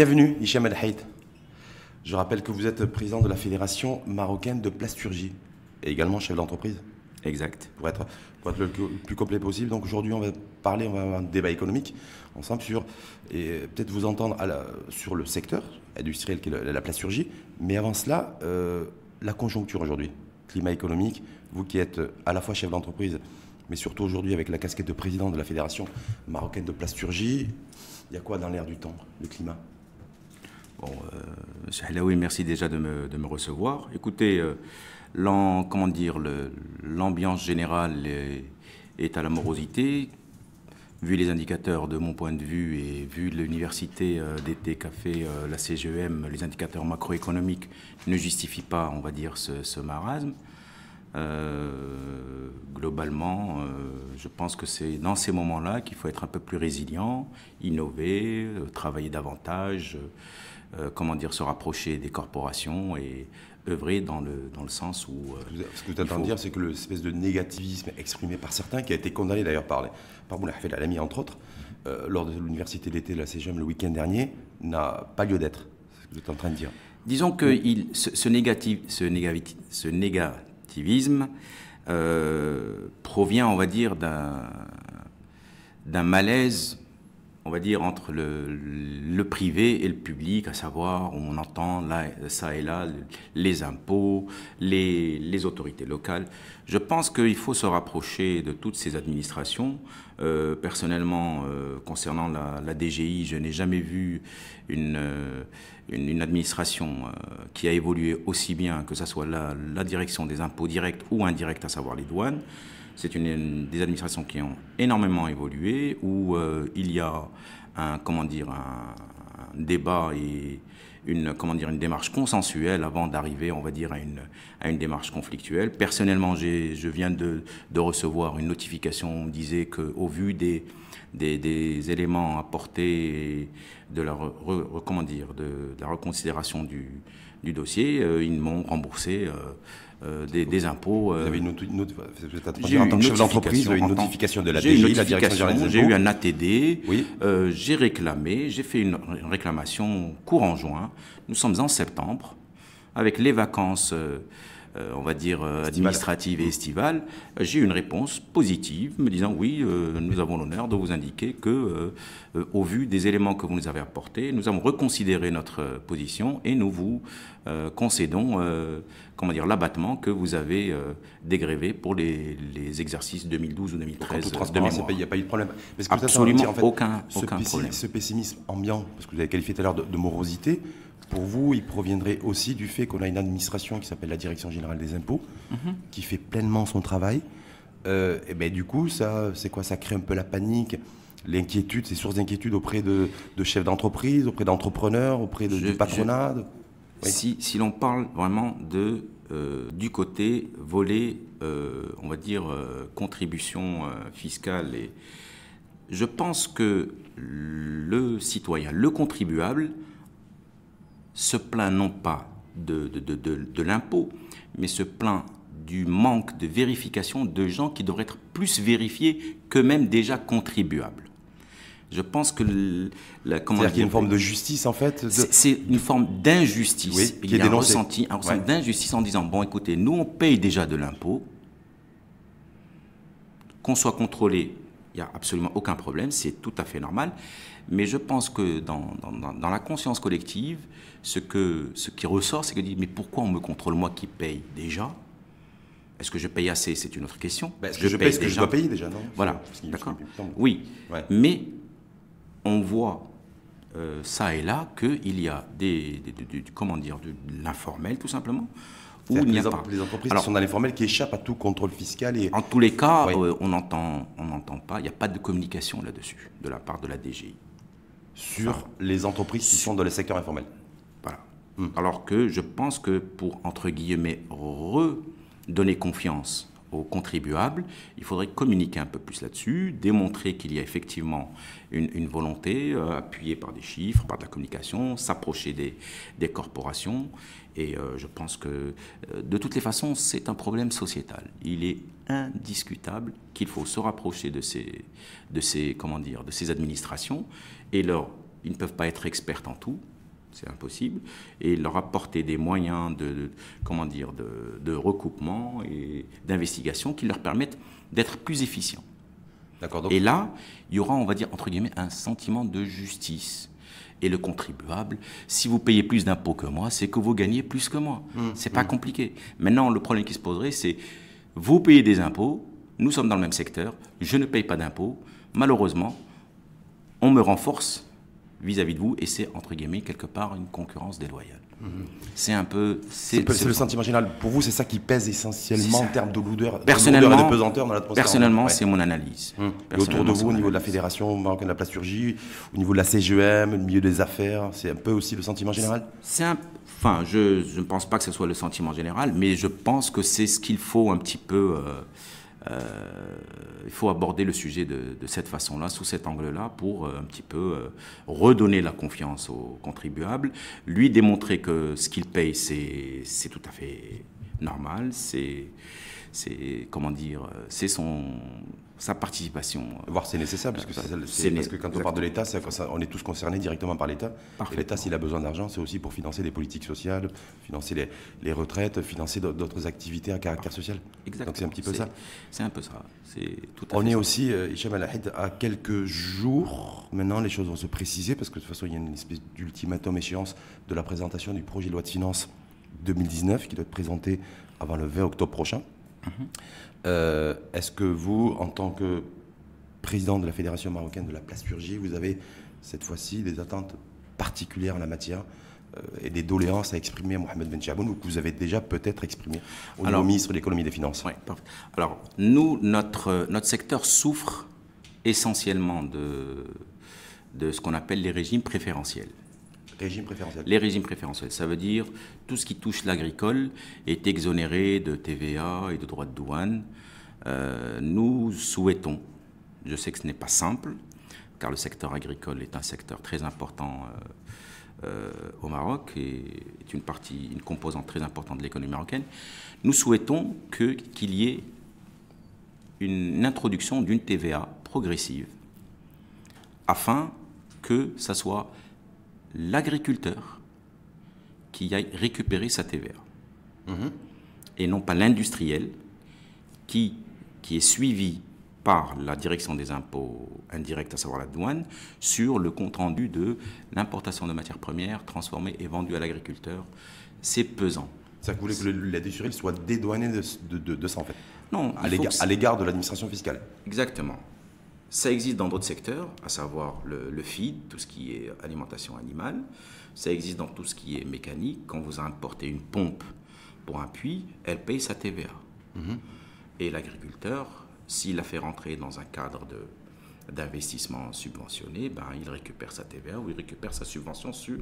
Bienvenue, Hicham El Haït. Je rappelle que vous êtes président de la Fédération marocaine de plasturgie et également chef d'entreprise. Exact. Pour être le plus complet possible. Donc aujourd'hui, on va avoir un débat économique ensemble sur, et peut-être vous entendre sur le secteur industriel qui est la plasturgie. Mais avant cela, la conjoncture aujourd'hui, climat économique, vous qui êtes à la fois chef d'entreprise, mais surtout aujourd'hui avec la casquette de président de la Fédération marocaine de plasturgie, il y a quoi dans l'air du temps, le climat? Bon, M. Halaoui, merci déjà de me recevoir. Écoutez, l'ambiance générale est à la morosité. Vu les indicateurs de mon point de vue et vu l'université d'été qu'a fait la CGEM, les indicateurs macroéconomiques ne justifient pas, on va dire, ce marasme. Globalement, je pense que c'est dans ces moments-là qu'il faut être un peu plus résilient, innover, travailler davantage, se rapprocher des corporations et œuvrer dans le sens où... Ce que vous êtes en train de dire, c'est que l'espèce de négativisme exprimé par certains, qui a été condamné d'ailleurs par Bouna Hafel Alami, entre autres, lors de l'université d'été de la CGM le week-end dernier, n'a pas lieu d'être. C'est ce que vous êtes en train de dire. Disons que ce négativisme provient, on va dire, d'un malaise, on va dire, entre le privé et le public, à savoir, on entend là, ça et là, les impôts, les autorités locales. Je pense qu'il faut se rapprocher de toutes ces administrations. Personnellement, concernant la DGI, je n'ai jamais vu une administration qui a évolué aussi bien, que ce soit la direction des impôts directs ou indirects, à savoir les douanes. C'est des administrations qui ont énormément évolué, où il y a un débat et une démarche consensuelle avant d'arriver, on va dire, à une démarche conflictuelle. Personnellement, je viens de recevoir une notification. On disait qu'au vu des éléments apportés de la reconsidération du dossier, ils m'ont remboursé des impôts. Vous avez en tant que chef d'entreprise, une notification de la DGI, la Direction générale des impôts. J'ai eu un ATD, oui. J'ai réclamé, j'ai fait une réclamation courant juin. Nous sommes en septembre, avec les vacances, on va dire, administratives et estivales. J'ai eu une réponse positive me disant oui, nous avons l'honneur de vous indiquer que, au vu des éléments que vous nous avez apportés, nous avons reconsidéré notre position et nous vous concédons l'abattement que vous avez dégrévé pour les exercices 2012 ou 2013. Il n'y a pas eu de problème. Mais absolument dire, en fait, aucun problème. Ce pessimisme ambiant, parce que vous avez qualifié tout à l'heure de morosité, pour vous, il proviendrait aussi du fait qu'on a une administration qui s'appelle la Direction générale des impôts, qui fait pleinement son travail. Et ben, du coup, c'est quoi? Ça crée un peu la panique, l'inquiétude, ces sources d'inquiétude auprès de chefs d'entreprise, auprès d'entrepreneurs, auprès du patronat. Oui. Si l'on parle vraiment du côté volet, on va dire, contribution fiscale, je pense que le citoyen, le contribuable, se plaint non pas de l'impôt, mais se plaint du manque de vérification de gens qui devraient être plus vérifiés qu'eux-mêmes déjà contribuables. Je pense que... C'est-à-dire qu'il y a une forme de justice, en fait C'est une forme d'injustice. Oui, il y a un ressenti d'injustice en disant, bon, écoutez, nous, on paye déjà de l'impôt, qu'on soit contrôlé, il n'y a absolument aucun problème, c'est tout à fait normal. Mais je pense que dans la conscience collective, ce qui ressort, c'est que dit, mais pourquoi on me contrôle, moi qui paye déjà? Est-ce que je paye assez? C'est une autre question. Est-ce que je paye ce que je dois payer déjà, non? Voilà, d'accord. Oui, mais on voit ça et là qu'il y a de l'informel, tout simplement. Où il n'y a pas. Les entreprises qui sont dans l'informel qui échappent à tout contrôle fiscal. En tous les cas, on n'entend pas, il n'y a pas de communication là-dessus, de la part de la DGI. Sur les entreprises qui sont dans le secteur informel. Voilà. Alors que je pense que pour, entre guillemets, redonner confiance aux contribuables, il faudrait communiquer un peu plus là-dessus, démontrer qu'il y a effectivement une volonté appuyée par des chiffres, par de la communication, s'approcher des corporations. Et je pense que, de toutes les façons, c'est un problème sociétal. Il est indiscutable qu'il faut se rapprocher de ces administrations. Et ils ne peuvent pas être experts en tout. c'est impossible, et leur apporter des moyens comment dire, de recoupement et d'investigation qui leur permettent d'être plus efficients. D'accord. Et là, il y aura, on va dire, entre guillemets, un sentiment de justice. Et le contribuable, si vous payez plus d'impôts que moi, c'est que vous gagnez plus que moi. C'est pas compliqué. Maintenant, le problème qui se poserait, c'est vous payez des impôts, nous sommes dans le même secteur, je ne paye pas d'impôts, malheureusement, on me renforce vis-à-vis de vous, et c'est, entre guillemets, quelque part, une concurrence déloyale. C'est un peu... C'est le sentiment général. Pour vous, c'est ça qui pèse essentiellement en termes de lourdeur et personnellement, de pesanteur dans l'atmosphère. Personnellement, c'est mon analyse. Et autour de vous, au niveau de la Fédération marocaine de la plasturgie, au niveau de la CGM, le milieu des affaires, c'est un peu aussi le sentiment général? Enfin, je ne pense pas que ce soit le sentiment général, mais je pense que c'est ce qu'il faut un petit peu... il faut aborder le sujet de cette façon-là, sous cet angle-là, pour un petit peu redonner la confiance aux contribuables, lui démontrer que ce qu'il paye, c'est tout à fait normal, c'est comment dire, c'est sa participation. Voire c'est nécessaire, parce que quand on parle de l'État, on est tous concernés directement par l'État. Et l'État, s'il a besoin d'argent, c'est aussi pour financer des politiques sociales, financer les retraites, financer d'autres activités à caractère social. Exactement. Donc c'est un petit peu ça. C'est un peu ça. On est aussi, Hicham El Ahed, à quelques jours. Maintenant, les choses vont se préciser, parce que de toute façon, il y a une espèce d'ultimatum échéance de la présentation du projet de loi de finances 2019, qui doit être présenté avant le 20 octobre prochain. Est-ce que vous, en tant que président de la Fédération marocaine de la plasturgie, vous avez cette fois-ci des attentes particulières en la matière et des doléances à exprimer à Mohamed Ben Chaboun, ou que vous avez déjà peut-être exprimé au niveau ministre de l'économie et des finances? Oui, parfait. Alors, nous, notre secteur souffre essentiellement de ce qu'on appelle les régimes préférentiels. Régime préférentiel. Les régimes préférentiels, ça veut dire tout ce qui touche l'agricole est exonéré de TVA et de droits de douane. Nous souhaitons, je sais que ce n'est pas simple, car le secteur agricole est un secteur très important au Maroc et est une composante très importante de l'économie marocaine. Nous souhaitons qu'il y ait une introduction d'une TVA progressive afin que ça soit l'agriculteur qui aille récupérer sa TVA. Et non pas l'industriel qui est suivi par la direction des impôts indirects, à savoir la douane, sur le compte-rendu de l'importation de matières premières transformées et vendues à l'agriculteur. C'est pesant. Ça voulait que l'industriel soit dédouané de ça, en fait? Non. À l'égard de l'administration fiscale? Exactement. Ça existe dans d'autres secteurs, à savoir le feed, tout ce qui est alimentation animale. Ça existe dans tout ce qui est mécanique. Quand vous importez une pompe pour un puits, elle paye sa TVA. Et l'agriculteur, s'il la fait rentrer dans un cadre d'investissement subventionné, il récupère sa TVA ou il récupère sa subvention sur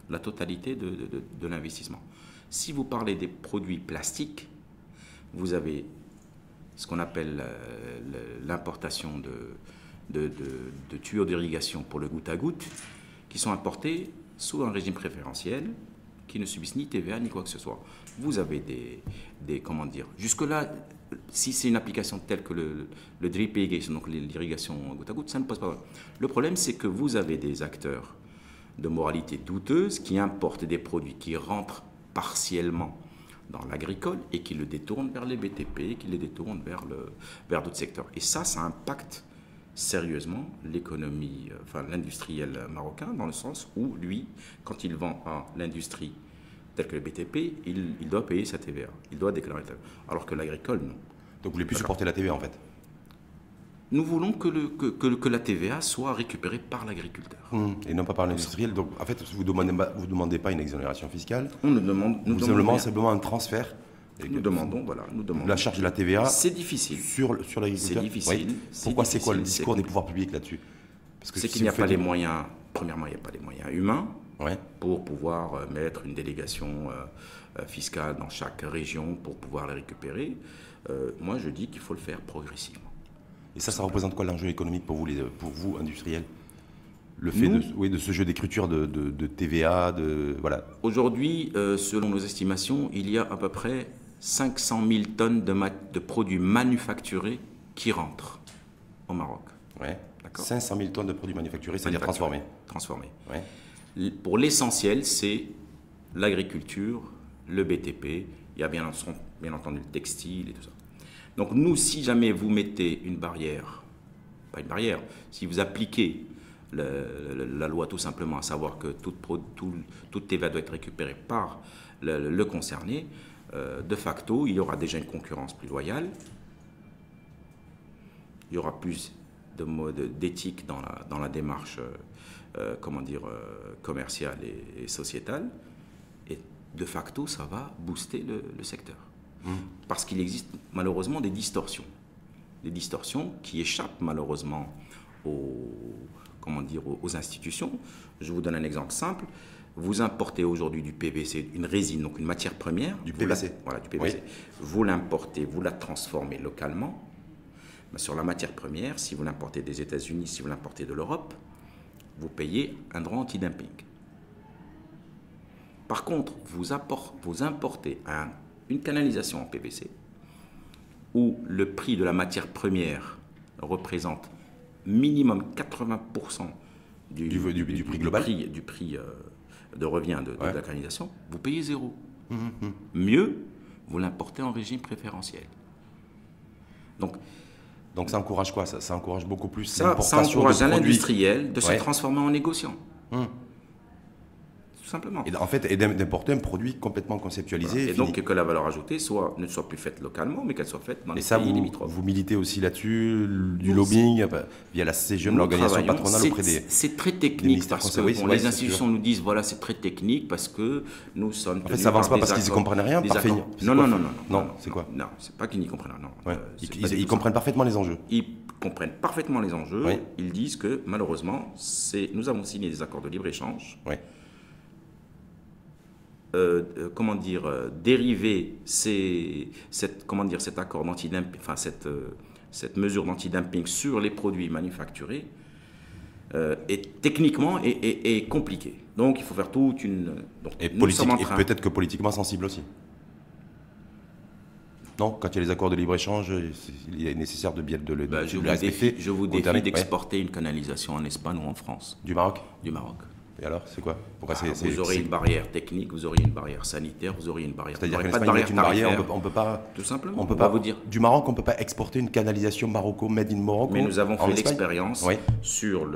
la totalité de l'investissement. Si vous parlez des produits plastiques, vous avez ce qu'on appelle l'importation de tuyaux d'irrigation pour le goutte à goutte, qui sont importés sous un régime préférentiel, qui ne subissent ni TVA ni quoi que ce soit. Vous avez comment dire, jusque-là, si c'est une application telle que le drip irrigation, donc l'irrigation goutte à goutte, ça ne pose pas de problème. Le problème, c'est que vous avez des acteurs de moralité douteuse qui importent des produits qui rentrent partiellement dans l'agricole et qui le détournent vers les BTP, qui les détournent vers d'autres secteurs. Et ça impacte sérieusement l'économie, l'industriel marocain, dans le sens où, lui, quand il vend à l'industrie telle que le BTP, il doit payer sa TVA, il doit déclarer ta TVA, alors que l'agricole, non. Donc vous voulez plus supporter la TVA, en fait? Nous voulons que la TVA soit récupérée par l'agriculteur. Et non pas par l'industriel. Donc, en fait, vous ne demandez pas une exonération fiscale. Nous demandons simplement un transfert. Nous demandons. La charge de la TVA. C'est difficile. Sur l'agriculteur. C'est difficile. Oui. Pourquoi? C'est quoi le discours des pouvoirs publics là-dessus? C'est qu'il n'y a pas les moyens. Premièrement, il n'y a pas les moyens humains pour pouvoir mettre une délégation fiscale dans chaque région pour pouvoir les récupérer. Moi, je dis qu'il faut le faire progressivement. Et ça représente quoi l'enjeu économique pour vous industriels? Le fait de ce jeu d'écriture de TVA, voilà. Aujourd'hui, selon nos estimations, il y a à peu près 500 000 tonnes de produits manufacturés qui rentrent au Maroc. Ouais. D'accord. 500 000 tonnes de produits manufacturés, c'est-à-dire transformés. Transformés. Ouais. Pour l'essentiel, c'est l'agriculture, le BTP, il y a bien entendu le textile et tout ça. Donc nous, si jamais vous mettez une barrière, pas une barrière, si vous appliquez la loi tout simplement, à savoir que toute TVA doit être récupérée par le concerné, de facto, il y aura déjà une concurrence plus loyale, il y aura plus d'éthique dans la démarche commerciale et sociétale, et de facto, ça va booster le secteur. Parce qu'il existe malheureusement des distorsions qui échappent malheureusement aux institutions. Je vous donne un exemple simple. Vous importez aujourd'hui du PVC, une résine, donc une matière première. Du PVC. Voilà, du PVC. Oui. Vous l'importez, vous la transformez localement. Mais sur la matière première, si vous l'importez des États-Unis, si vous l'importez de l'Europe, vous payez un droit anti-dumping. Par contre, vous importez une canalisation en PVC où le prix de la matière première représente minimum 80% du prix global, du prix de revient de la canalisation, vous payez zéro. Mieux, vous l'importez en régime préférentiel. Donc ça encourage quoi? Ça encourage beaucoup plus ça encourage un industriel de se transformer en négociant. Tout simplement. Et en fait, d'importer un produit complètement conceptualisé. Voilà. Et donc que la valeur ajoutée ne soit plus faite localement, mais qu'elle soit faite dans les pays limitrophes. Vous militez aussi là-dessus, du lobbying, via la CGM, l'organisation patronale auprès des... C'est très technique parce que les institutions nous disent, voilà, c'est très technique parce que nous sommes... En fait, ça avance pas parce qu'ils n'y comprennent rien. Non, c'est quoi? Non, c'est pas qu'ils n'y comprennent rien. Ouais. Ils comprennent parfaitement les enjeux. Ils comprennent parfaitement les enjeux. Oui. Ils disent que, malheureusement, nous avons signé des accords de libre-échange. Oui. Dériver cet accord d'anti-dumping, enfin cette mesure d'anti-dumping sur les produits manufacturés est techniquement et compliqué. Donc il faut faire toute une... Donc, et peut-être que politiquement sensible aussi. Non, quand il y a les accords de libre-échange, il est nécessaire de le respecter. Je vous défie d'exporter une canalisation en Espagne ou en France. Du Maroc? Du Maroc. Et alors, c'est quoi? Vous aurez une barrière technique, vous aurez une barrière sanitaire, vous aurez une barrière... C'est-à-dire qu'en Espagne, avec une barrière, on peut pas... Tout simplement. On peut pas vous dire... Du Maroc, on ne peut pas exporter une canalisation Marocco, made in Morocco. Mais nous avons fait l'expérience sur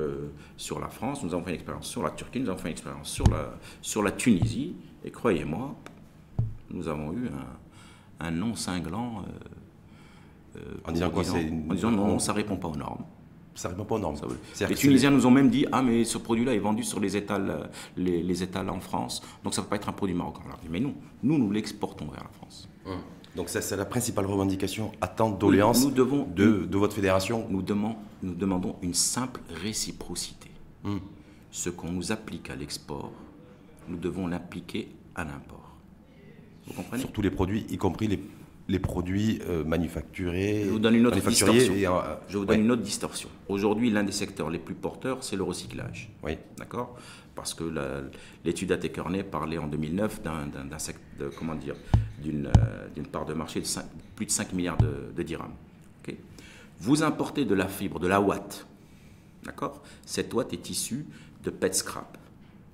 la France, nous avons fait une expérience sur la Turquie, nous avons fait une expérience sur la Tunisie. Et croyez-moi, nous avons eu un non cinglant... en disant quoi? En disant non, ça ne répond pas aux normes. Ça ne répond pas aux normes. Les Tunisiens nous ont même dit, ah mais ce produit-là est vendu sur les étals en France, donc ça ne peut pas être un produit marocain. Alors, mais nous l'exportons vers la France. Donc ça, c'est la principale revendication, attente, doléance de votre fédération. Nous demandons une simple réciprocité. Ce qu'on nous applique à l'export, nous devons l'appliquer à l'import. Vous comprenez? Sur tous les produits, y compris les produits manufacturés. Je vous donne une autre distorsion. Une autre distorsion. Aujourd'hui, l'un des secteurs les plus porteurs, c'est le recyclage. Oui. D'accord? Parce que l'étude Atecornet parlait en 2009 d'une part de marché de plus de 5 milliards de dirhams. Okay? Vous importez de la fibre, de la ouate. D'accord? Cette ouate est issue de PET scrap.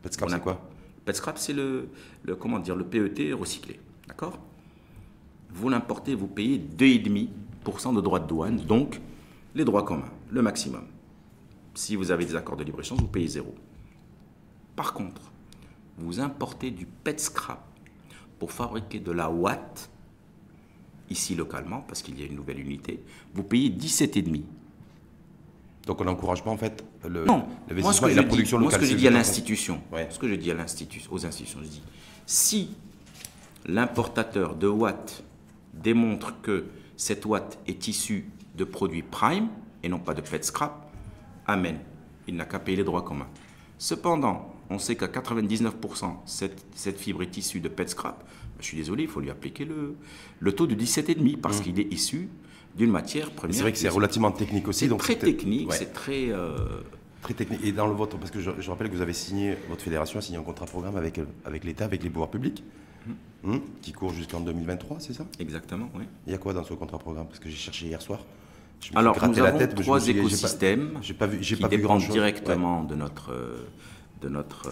PET scrap, c'est quoi? PET scrap, c'est le PET recyclé. D'accord? Vous l'importez, vous payez 2,5% de droits de douane, donc les droits communs, le maximum. Si vous avez des accords de libre-échange, vous payez zéro. Par contre, vous importez du PET scrap pour fabriquer de la ouate, ici localement, parce qu'il y a une nouvelle unité, vous payez 17,5%. Donc on n'encourage pas en fait l'investissement et la production locale. Moi, ce que je dis à l'institution, aux institutions, je dis, si l'importateur de ouate démontre que cette ouate est issue de produits prime et non pas de PET scrap, amen, il n'a qu'à payer les droits communs. Cependant, on sait qu'à 99%, cette fibre est issue de PET scrap. Je suis désolé, il faut lui appliquer le taux de 17,5 parce qu'il est issu d'une matière première. C'est vrai que c'est relativement technique aussi. C'est très technique, c'est très... Très technique. Et dans le vôtre, parce que je rappelle que vous avez signé, votre fédération a signé un contrat programme avec l'État, avec les pouvoirs publics, qui court jusqu'en 2023, c'est ça? Exactement, oui. Il y a quoi dans ce contrat programme? Parce que j'ai cherché hier soir. Alors, nous avons trois écosystèmes qui dépendent directement de notre,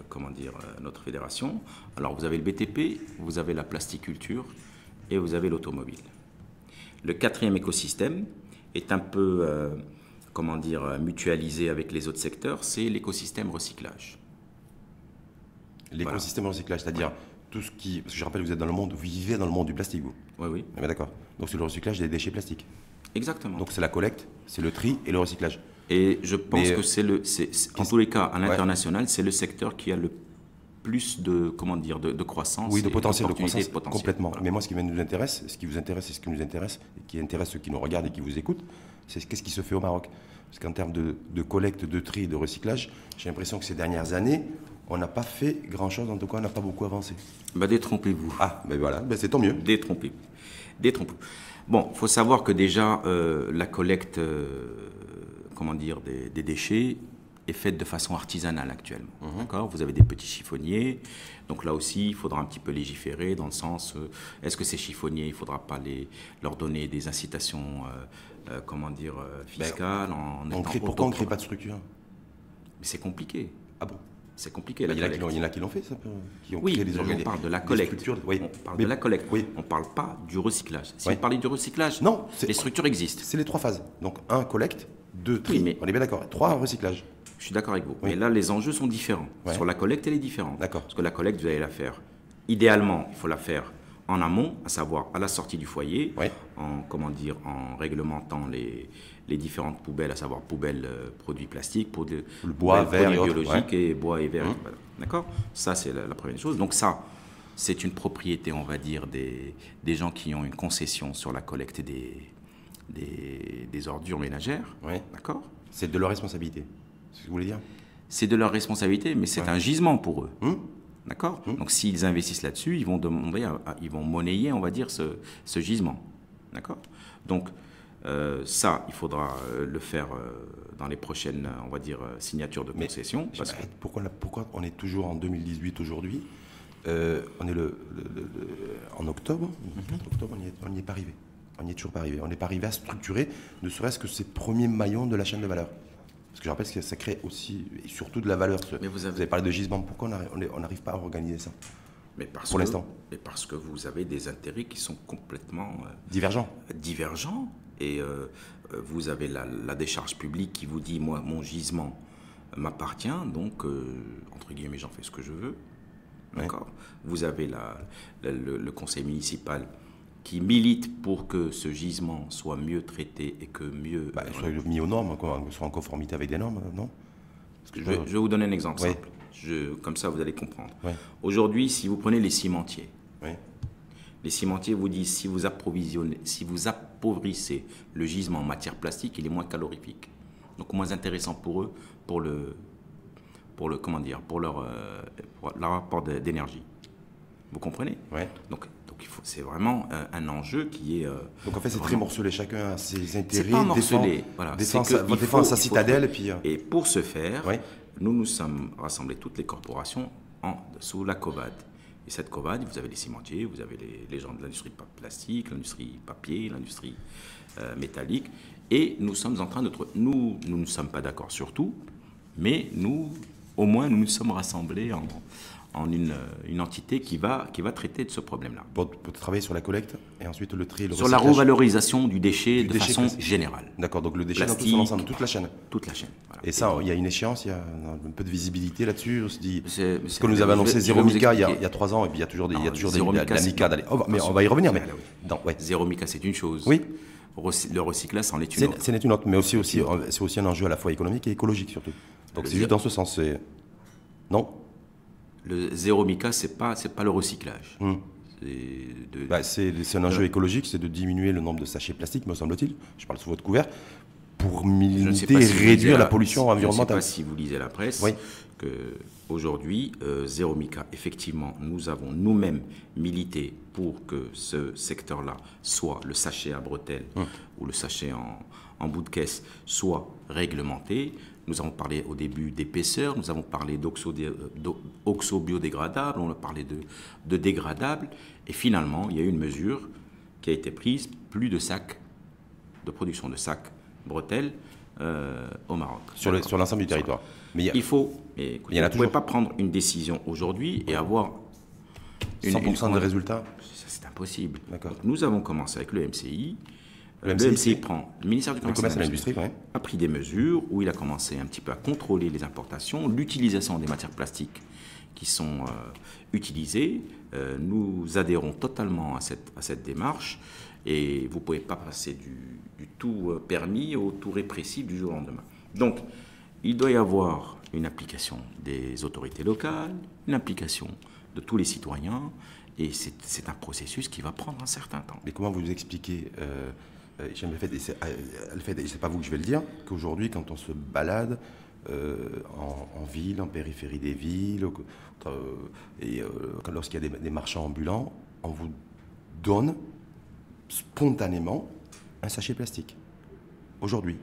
comment dire, notre fédération. Alors vous avez le BTP, vous avez la plasticulture et vous avez l'automobile. Le quatrième écosystème est un peu, comment dire, mutualisé avec les autres secteurs, c'est l'écosystème recyclage. L'écosystème recyclage, c'est-à-dire tout ce qui... Parce que je rappelle, vous êtes dans le monde, vous vivez dans le monde du plastique, vous. Oui, oui. Ah, d'accord. Donc c'est le recyclage des déchets plastiques. Exactement. Donc c'est la collecte, c'est le tri et le recyclage. Et je pense que c'est en tous les cas, à l'international, c'est le secteur qui a le plus de, comment dire, de croissance. Oui, de potentiel de croissance, complètement. Voilà. Mais moi, ce qui nous intéresse, ce qui vous intéresse et ce qui nous intéresse, et qui intéresse ceux qui nous regardent et qui vous écoutent, c'est qu'est-ce qui se fait au Maroc. Parce qu'en termes de collecte, de tri et de recyclage, j'ai l'impression que ces dernières années, on n'a pas fait grand-chose, en tout cas, on n'a pas beaucoup avancé. Bah, détrompez-vous. Ah, ben voilà, ben c'est tant mieux. Détrompez-vous. Détrompez-vous. Bon, il faut savoir que déjà, la collecte, comment dire, des déchets est faite de façon artisanale actuellement. D'accord ? Vous avez des petits chiffonniers, donc là aussi, il faudra un petit peu légiférer dans le sens, est-ce que ces chiffonniers, il ne faudra pas leur donner des incitations, comment dire, fiscales Pourquoi on ne crée pas de structure? Mais c'est compliqué. Ah bon? C'est compliqué. Il y en a qui l'ont fait, ça, qui ont oui, créé des on parle de la collecte. Oui. On parle de la collecte. Oui. On ne parle pas du recyclage. Si Oui. vous parlez du recyclage, non, les structures existent. C'est les 3 phases. Donc 1, collecte, 2, tri, oui, mais... on est bien d'accord. 3, recyclage. Je suis d'accord avec vous. Oui. Mais là, les enjeux sont différents. Ouais. Sur la collecte, elle est différente. D'accord. Parce que la collecte, vous allez la faire. Idéalement, il faut la faire en amont, à savoir à la sortie du foyer, ouais. en réglementant les différentes poubelles, à savoir poubelles produits plastiques, le bois, verre, biologiques et bois et verre. Mmh. Voilà. D'accord ? Ça, c'est la première chose. Donc ça, c'est une propriété, on va dire, des gens qui ont une concession sur la collecte des ordures ménagères. Ouais. D'accord ? C'est de leur responsabilité. C'est ce que vous voulez dire ? C'est de leur responsabilité, mais c'est un gisement pour eux. D'accord ? Mmh. Donc s'ils investissent là-dessus, ils vont demander, ils vont monnayer, on va dire, ce gisement. D'accord ? Donc ça, il faudra le faire dans les prochaines, on va dire, signatures de concession. Parce que... pourquoi on est toujours en 2018 aujourd'hui? On est en octobre. Octobre, on n'y est pas arrivé. On n'y est toujours pas arrivé. On n'est pas arrivé à structurer, ne serait-ce que ces premiers maillons de la chaîne de valeur. Parce que je rappelle que ça crée aussi, et surtout de la valeur. Mais vous avez parlé de gisement. Pourquoi on n'arrive pas à organiser ça pour l'instant? Mais parce que vous avez des intérêts qui sont complètement... divergents. Et vous avez la décharge publique qui vous dit, moi, mon gisement m'appartient, donc, entre guillemets, j'en fais ce que je veux. D'accord. Vous avez le conseil municipal qui milite pour que ce gisement soit mieux traité et que mieux... soit mis aux normes, soit en conformité avec des normes, non? Je vais vous donner un exemple simple. Comme ça, vous allez comprendre. Aujourd'hui, si vous prenez les cimentiers, les cimentiers vous disent, si vous appauvrissez le gisement en matière plastique, il est moins calorifique. Donc moins intéressant pour eux, pour leur rapport d'énergie. Vous comprenez? Donc c'est vraiment un enjeu qui est... donc en fait, c'est très morcelé. Chacun a ses intérêts. C'est pas morcelé. Défend sa citadelle. Et pour ce faire, nous nous sommes rassemblés toutes les corporations sous la COVAD. Et cette COVAD, vous avez les cimentiers, vous avez les gens de l'industrie plastique, l'industrie papier, l'industrie métallique. Et nous sommes en train de... Nous ne sommes pas d'accord sur tout, mais au moins, nous nous sommes rassemblés en une entité qui va traiter de ce problème-là. Pour travailler sur la collecte et ensuite le tri et le recyclage. Sur la revalorisation du déchet de façon générale. D'accord, donc le déchet plastique, dans tout son ensemble, toute la chaîne. Toute la chaîne. Voilà. Et ça, il y a une échéance, il y a un peu de visibilité là-dessus. On se dit, ce que nous avait annoncé Zéro Mica il y a 3 ans, et puis il y a toujours des Mica. On va y revenir. Zéro Mica, c'est une chose. Oui. Le recyclage, c'en est une autre. C'est une autre, mais c'est aussi un enjeu à la fois économique et écologique surtout. Donc c'est juste dans ce sens. Non. Le Zéro Mica, c'est pas le recyclage. C'est un enjeu écologique, c'est de diminuer le nombre de sachets plastiques, me semble-t-il. Je parle sous votre couvert, pour militer et réduire la pollution environnementale. Je ne sais pas si vous lisez la presse, qu'aujourd'hui, Zéro Mica, effectivement, nous avons nous-mêmes milité pour que ce secteur-là, soit le sachet à bretelles ou le sachet en bout de caisse, soit réglementé. Nous avons parlé au début d'épaisseur, nous avons parlé d'oxo-biodégradable, on a parlé de dégradable. Et finalement, il y a eu une mesure qui a été prise, plus de production de sacs bretelles au Maroc. Sur l'ensemble du territoire. Mais il faut... il y en a vous ne pouvez toujours. pas prendre une décision aujourd'hui et avoir... 100% de résultats. C'est impossible. D'accord. Donc, nous avons commencé avec le MCI. Le Le MCI, prend... Le ministère du Le commerce et l'industrie, ouais. a pris des mesures où il a commencé un petit peu à contrôler les importations, l'utilisation des matières plastiques qui sont utilisées. Nous adhérons totalement à cette démarche et vous ne pouvez pas passer du tout permis au tout répressif du jour au lendemain. Donc, il doit y avoir une application des autorités locales, une application de tous les citoyens et c'est un processus qui va prendre un certain temps. Mais comment vous expliquez, j'aime le fait, et c'est pas vous que je vais le dire, qu'aujourd'hui, quand on se balade en ville, en périphérie des villes, lorsqu'il y a des marchands ambulants, on vous donne spontanément un sachet plastique. Aujourd'hui,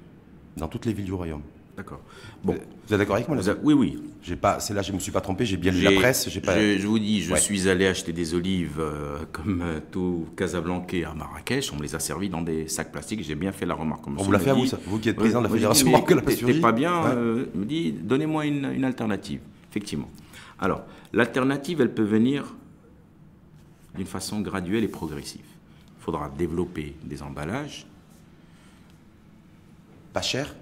dans toutes les villes du royaume. D'accord. Bon. Vous êtes d'accord avec moi là? Oui, oui. C'est là, je ne me suis pas trompé, j'ai bien lu la presse. Je vous dis, je Ouais. suis allé acheter des olives comme tout Casablancais à Marrakech. On me les a servis dans des sacs plastiques. J'ai bien fait la remarque. On vous l'a fait à vous, ça? Vous qui êtes président de la Fédération marocaine de la plasturgie. C'était pas bien. Ouais. Il me dit, donnez-moi une alternative. Effectivement. Alors, l'alternative, elle peut venir d'une façon graduelle et progressive. Il faudra développer des emballages. Pas cher,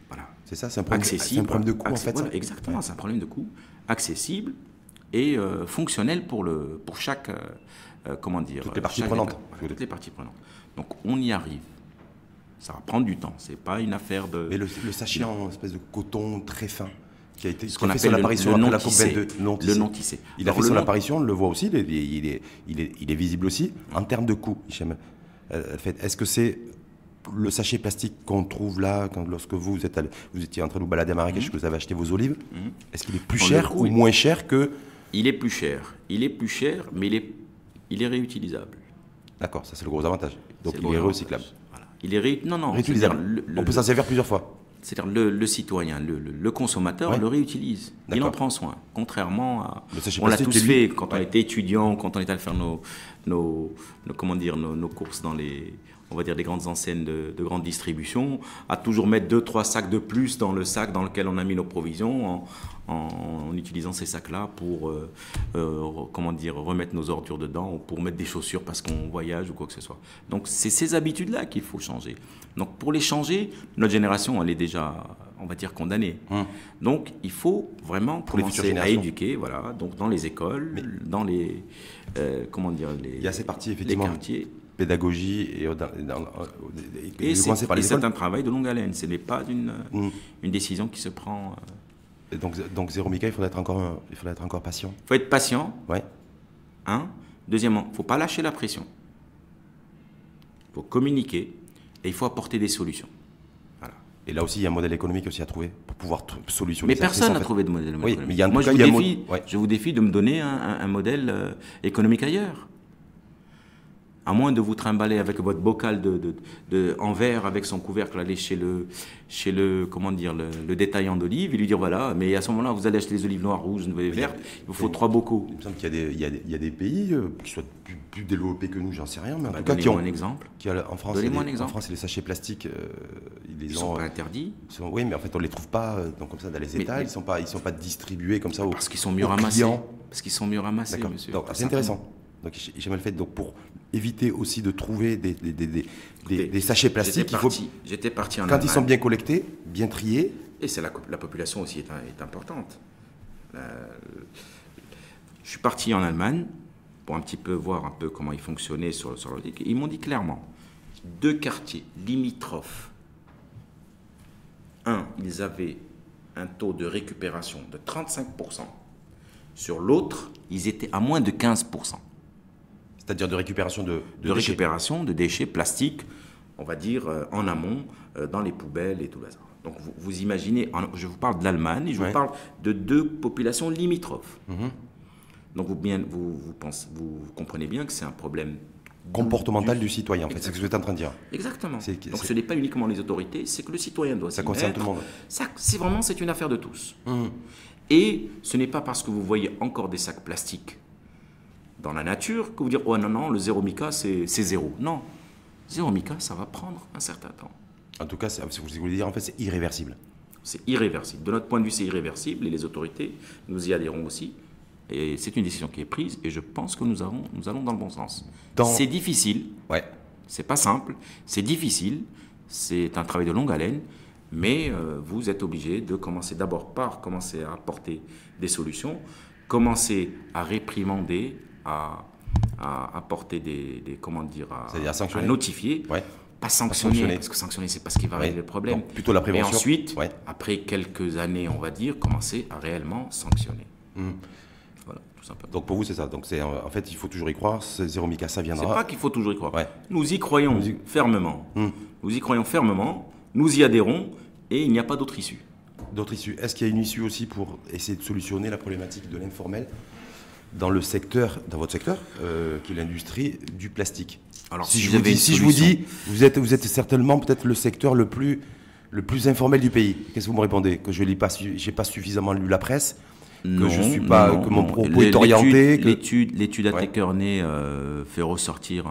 Voilà. c'est ça? C'est un problème, Accessible. c'est un problème de coût, en fait, Voilà, ça? exactement, c'est un problème de coût. Accessible et fonctionnel pour chaque, comment dire... Toutes les parties chaque prenantes. étape. Voilà, toutes les parties prenantes. Donc, on y arrive. Ça va prendre du temps. C'est pas une affaire de... Mais le sachet en espèce de coton très fin, qui a qu'on fait son appelle apparition le après la non-tissé. COP22. Le non-tissé. Il a Alors, fait le son non- apparition, on le voit aussi, il est visible aussi. En termes de coût, Hichem, est-ce que c'est le sachet plastique qu'on trouve là, lorsque vous étiez en train de vous balader à Marrakech, que vous avez acheté vos olives, est-ce qu'il est plus Dans le cher coût, ou moins cher que... Il est plus cher. Il est plus cher, mais il est réutilisable. D'accord, ça c'est le gros avantage. Donc C'est il le est gros recyclable. avantage. Voilà. Non. Réutilisable. On peut s'en servir plusieurs fois. C'est-à-dire le citoyen, le consommateur Ouais. le réutilise. Il D'accord. en prend soin. Contrairement à... Le sachet On l'a plastique, tous lui, fait quand on était étudiant, quand on était allé faire nos courses dans les... On va dire des grandes enseignes de grande distribution, à toujours mettre 2-3 sacs de plus dans le sac dans lequel on a mis nos provisions, en utilisant ces sacs-là pour remettre nos ordures dedans, ou pour mettre des chaussures parce qu'on voyage ou quoi que ce soit. Donc c'est ces habitudes-là qu'il faut changer. Donc pour les changer, notre génération, elle est déjà, on va dire, condamnée. Donc il faut vraiment les futures commencer à générations. éduquer, voilà, donc dans les écoles, dans les, Il y a ces parties, les effectivement, quartiers. pédagogie et Et commencer par les c'est écoles. un travail de longue haleine. Ce n'est pas une décision qui se prend. Et donc Zéro Mika, il faudrait être encore patient. Il faut être patient. Ouais. Hein. Deuxièmement, il ne faut pas lâcher la pression. Il faut communiquer et il faut apporter des solutions. Voilà. Et là aussi, il y a un modèle économique aussi à trouver pour pouvoir solutionner. Mais personne n'a trouvé de modèle Oui, économique. mais il y a en Moi, tout je cas, vous il y a défie, ouais. je vous défie de me donner un modèle économique ailleurs. À moins de vous trimballer avec votre bocal en verre avec son couvercle, aller chez le détaillant d'olives et lui dire voilà, mais à ce moment-là, vous allez acheter des olives noires, rouges, vertes, il vous faut 3 bocaux. Il me semble qu'il y a des pays qui soient plus développés que nous, j'en sais rien, mais en tout cas qui Donnez-moi ont... un exemple. En France, Donnez-moi un en exemple. France, les sachets plastiques, Ils ne sont pas interdits. Oui, mais en fait, on les trouve pas donc comme ça dans les états. Ils sont pas distribués comme ça Parce qu'ils sont mieux aux ramassés. clients. Parce qu'ils sont mieux ramassés, D'accord. monsieur. Donc, c'est intéressant. Donc, j'ai mal fait. Donc, pour éviter aussi de trouver des sachets plastiques, J'étais parti en quand Allemagne. ils sont bien collectés, bien triés. Et c'est la population aussi est importante. Je suis parti en Allemagne pour un petit peu voir un peu comment ils fonctionnaient sur le Ils m'ont dit clairement, 2 quartiers limitrophes. Ils avaient un taux de récupération de 35%. Sur l'autre, ils étaient à moins de 15%. C'est-à-dire de récupération de déchets. Récupération de déchets plastiques, on va dire en amont, dans les poubelles et tout le reste. Donc vous imaginez, je vous parle de l'Allemagne, je vous parle de 2 populations limitrophes. Donc vous comprenez bien que c'est un problème comportemental du citoyen, en fait, c'est ce que vous êtes en train de dire. Exactement. Donc ce n'est pas uniquement les autorités, c'est que le citoyen doit s'y mettre. Ça concerne tout le monde. C'est une affaire de tous. Et ce n'est pas parce que vous voyez encore des sacs plastiques dans la nature que vous dites oh non, le zéro mica c'est zéro. Non, zéro mica ça va prendre un certain temps. En tout cas, ce que vous voulez dire, en fait, c'est irréversible. C'est irréversible. De notre point de vue, c'est irréversible et les autorités, nous y adhérons aussi. Et c'est une décision qui est prise et je pense que nous allons dans le bon sens. C'est difficile, ouais. C'est pas simple, c'est difficile, c'est un travail de longue haleine, mais vous êtes obligé de commencer d'abord par commencer à apporter des solutions, commencer à réprimander, à apporter comment dire, à notifier. Ouais. Pas sanctionner, parce que sanctionner, c'est pas ce qui va régler le problème. Donc, plutôt la prévention. Et ensuite, après quelques années, on va dire, commencer à réellement sanctionner. Voilà, tout simplement. Donc pour vous, c'est ça. Donc en fait, il faut toujours y croire. Zéro Mica, ça viendra. C'est pas qu'il faut toujours y croire. Ouais. Nous y croyons fermement. Nous y croyons fermement. Nous y adhérons et il n'y a pas d'autre issue. D'autres issues. Est-ce qu'il y a une issue aussi pour essayer de solutionner la problématique de l'informel dans le secteur, dans votre secteur, qui est l'industrie du plastique? Alors, si je vous dis, vous êtes certainement peut-être le secteur le plus informel du pays. Qu'est-ce que vous me répondez? Que je n'ai pas suffisamment lu la presse, non, que je suis pas, non, que mon propos est orienté. L'étude Attekerney fait ressortir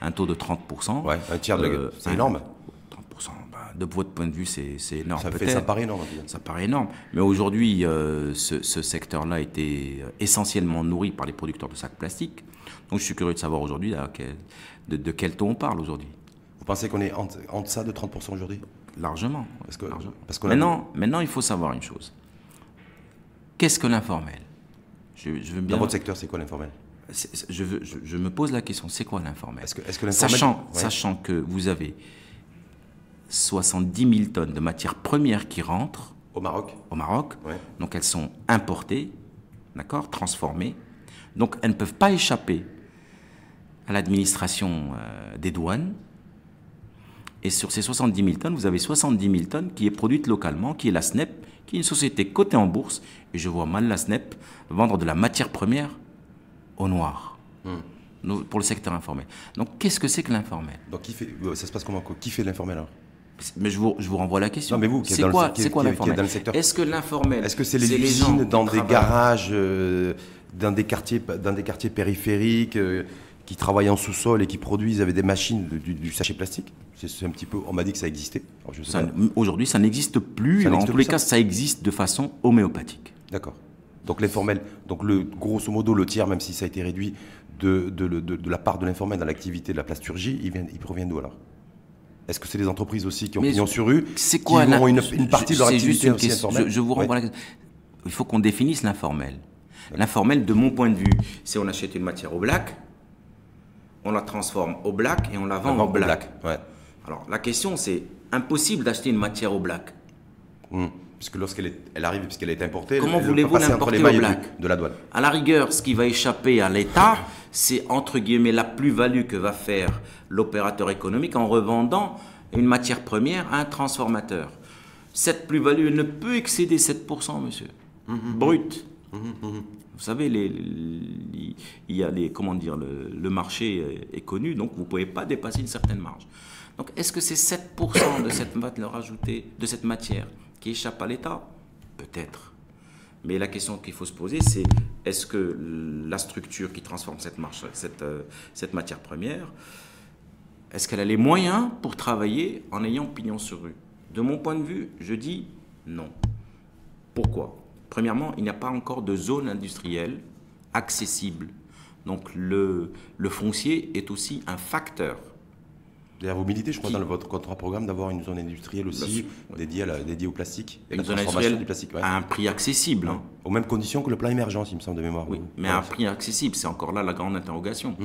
un taux de 30%. Ouais, un tiers de c'est énorme. 30%, de votre point de vue, c'est énorme. Ça paraît énorme. Ça paraît énorme. Mais aujourd'hui, ce secteur-là était essentiellement nourri par les producteurs de sacs plastiques. Donc je suis curieux de savoir aujourd'hui de quel taux on parle aujourd'hui. Vous pensez qu'on est en deçà de 30% aujourd'hui? Largement. Parce que maintenant, il faut savoir une chose. Qu'est-ce que l'informel? Dans votre secteur, c'est quoi l'informel? Je me pose la question, c'est quoi l'informel? Est-ce que l'informel... Sachant que vous avez 70 000 tonnes de matières premières qui rentrent au Maroc, donc elles sont importées, d'accord, transformées, donc elles ne peuvent pas échapper à l'administration des douanes. Et sur ces 70 000 tonnes, vous avez 70 000 tonnes qui est produite localement, qui est la SNEP, qui est une société cotée en bourse. Et je vois mal la SNEP vendre de la matière première au noir, pour le secteur informel. Donc, qu'est-ce que c'est que l'informel? Donc, ça se passe comment? Qui fait l'informel alors? Mais je vous renvoie la question. Non, mais vous, c'est quoi l'informel? Est-ce que l'informel... Est-ce que c'est les usines dans des garages, dans des quartiers périphériques, qui travaillent en sous-sol et qui produisent avec des machines du sachet plastique? C'est un petit peu... On m'a dit que ça existait. Aujourd'hui, ça n'existe plus. En tous les cas, ça existe de façon homéopathique. D'accord. Donc l'informel, grosso modo, le tiers, même si ça a été réduit de la part de l'informel dans l'activité de la plasturgie, il provient d'où alors? Est-ce que c'est des entreprises aussi qui ont pignon sur rue, qui ont une partie de leur activité aussi informelle? Je vous renvoie la question. Il faut qu'on définisse l'informel. L'informel, de mon point de vue, c'est on achète une matière au black, on la transforme au black et on la vend au black. Ouais. Alors, la question, c'est impossible d'acheter une matière au black. Puisque lorsqu'elle arrive, puisqu'elle est importée, comment voulez-vous l'importer au black? De la douane. À la rigueur, ce qui va échapper à l'État, c'est entre guillemets la plus-value que va faire l'opérateur économique en revendant une matière première à un transformateur. Cette plus-value ne peut excéder 7%, monsieur. Brut. Vous savez, il y a le marché est connu, donc vous ne pouvez pas dépasser une certaine marge. Donc, est-ce que c'est 7% de cette valeur ajoutée, de cette matière qui échappe à l'État? Peut-être. Mais la question qu'il faut se poser, c'est est-ce que la structure qui transforme cette matière première, est-ce qu'elle a les moyens pour travailler en ayant pignon sur rue? De mon point de vue, je dis non. Pourquoi? Premièrement, il n'y a pas encore de zone industrielle accessible. Donc le foncier est aussi un facteur. D'ailleurs, vous militez, je crois, dans votre contrat-programme d'avoir une zone industrielle aussi dédiée au plastique. Et une zone industrielle du plastique, à un prix accessible. Aux mêmes conditions que le plan émergence, il me semble, de mémoire. Oui, mais à un prix accessible, c'est encore là la grande interrogation.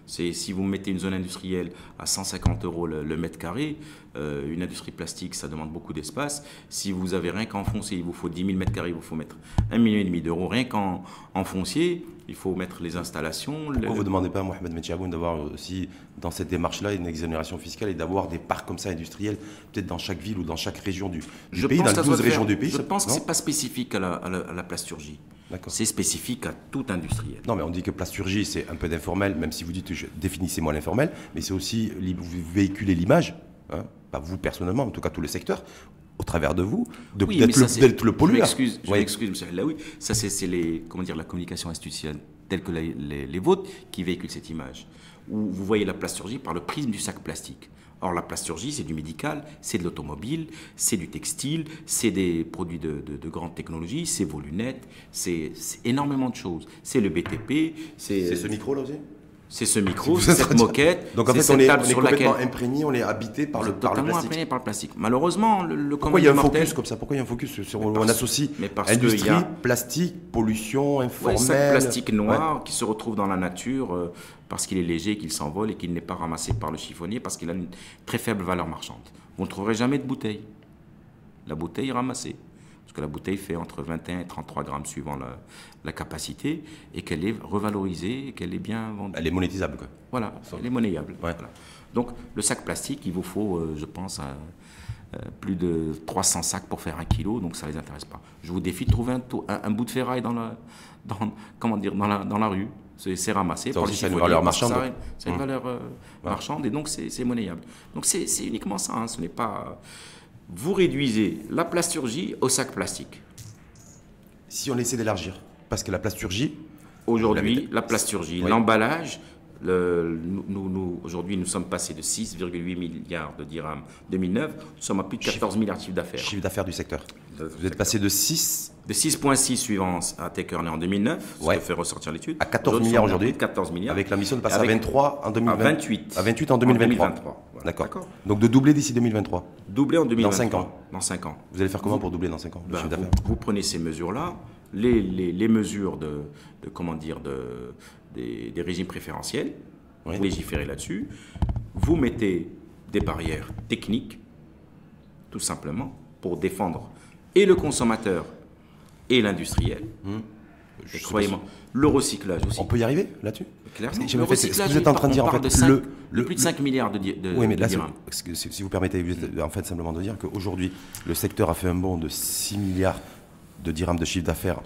C'est si vous mettez une zone industrielle à 150 € le mètre carré, une industrie plastique, ça demande beaucoup d'espace. Si vous avez rien qu'en foncier, il vous faut 10 000 mètres carrés, il vous faut mettre 1,5 million d'euros. Rien qu'en foncier, il faut mettre les installations. Pourquoi vous ne demandez pas à Mohamed Metchaboun d'avoir aussi, dans cette démarche-là, une exonération fiscale et d'avoir des parcs comme ça industriels, peut-être dans chaque ville ou dans chaque région du pays, dans les 12 régions du pays? Je pense que ce n'est pas spécifique à la plasturgie. C'est spécifique à tout industriel. Non, mais on dit que plasturgie, c'est un peu d'informel, même si vous dites, définissez-moi l'informel, mais c'est aussi, vous véhiculez l'image, pas vous personnellement, en tout cas tout le secteur, au travers de vous, d'être le pollueur. Je m'excuse, monsieur Laoui. Ça, c'est la communication tels que les vôtres qui véhiculent cette image, où vous voyez la plasturgie par le prisme du sac plastique. Or, la plasturgie, c'est du médical, c'est de l'automobile, c'est du textile, c'est des produits de grande technologie, c'est vos lunettes, c'est énormément de choses. C'est le BTP, C'est ce micro là aussi? c'est ce micro, c'est cette moquette. Donc en fait, on est complètement imprégné, on est habité par le totalement plastique. imprégné par le plastique. Malheureusement, le Pourquoi il y a un mortel, focus comme ça? Pourquoi il y a un focus sur on associe parce industrie, qu'il y a- plastique, pollution, informelle? sac plastique noir qui se retrouve dans la nature parce qu'il est léger, qu'il s'envole et qu'il n'est pas ramassé par le chiffonnier parce qu'il a une très faible valeur marchande. Vous ne trouverez jamais de bouteille. La bouteille est ramassée. Parce que la bouteille fait entre 21 et 33 grammes suivant la capacité et qu'elle est revalorisée et qu'elle est bien vendue. Elle est monétisable, quoi. Voilà, elle est monnayable. Ouais. Voilà. Donc le sac plastique, il vous faut, je pense, plus de 300 sacs pour faire 1 kilo, donc ça ne les intéresse pas. Je vous défie de trouver un bout de ferraille dans la rue. C'est ramassé Ça par aussi, les ça a une chiffonniers, valeur parce que marchande. ça a une valeur marchande et donc c'est monnayable. Donc c'est uniquement ça, hein, ce n'est pas... Vous réduisez la plasturgie au sac plastique. Si on essaie d'élargir, parce que la plasturgie, Aujourd'hui, la plasturgie, Oui. l'emballage, aujourd'hui, nous sommes passés de 6,8 milliards de dirhams en 2009, nous sommes à plus de 14 milliards de chiffre d'affaires. chiffre d'affaires du secteur. Vous êtes passé de 6 De 6,6 suivant à Techerney en 2009, ce Ouais. que fait ressortir l'étude. à 14 milliards aujourd'hui, 14 milliards. avec l'ambition de passer Avec- à 23 en 2020. à 28. À 28 en 2023. Voilà. D'accord. Donc de doubler d'ici 2023. Doublé en 2023. 5 ans. Dans 5 ans. Vous allez faire comment pour doubler dans 5 ans le Ben, chiffre d'affaires? vous prenez ces mesures-là, les mesures des régimes préférentiels, Oui. vous légiférez là-dessus, vous mettez des barrières techniques, tout simplement, pour défendre et le consommateur et l'industriel. Et croyez-moi, le recyclage aussi. On peut y arriver là-dessus? Clairement. Parce que, Le en fait, ce que recyclage, vous êtes en train de dire, on en parle fait, de plus de 5 milliards de Oui, mais là, dirhams. si vous permettez, vous êtes en fait simplement de dire qu'aujourd'hui, le secteur a fait un bond de 6 milliards de dirhams de chiffre d'affaires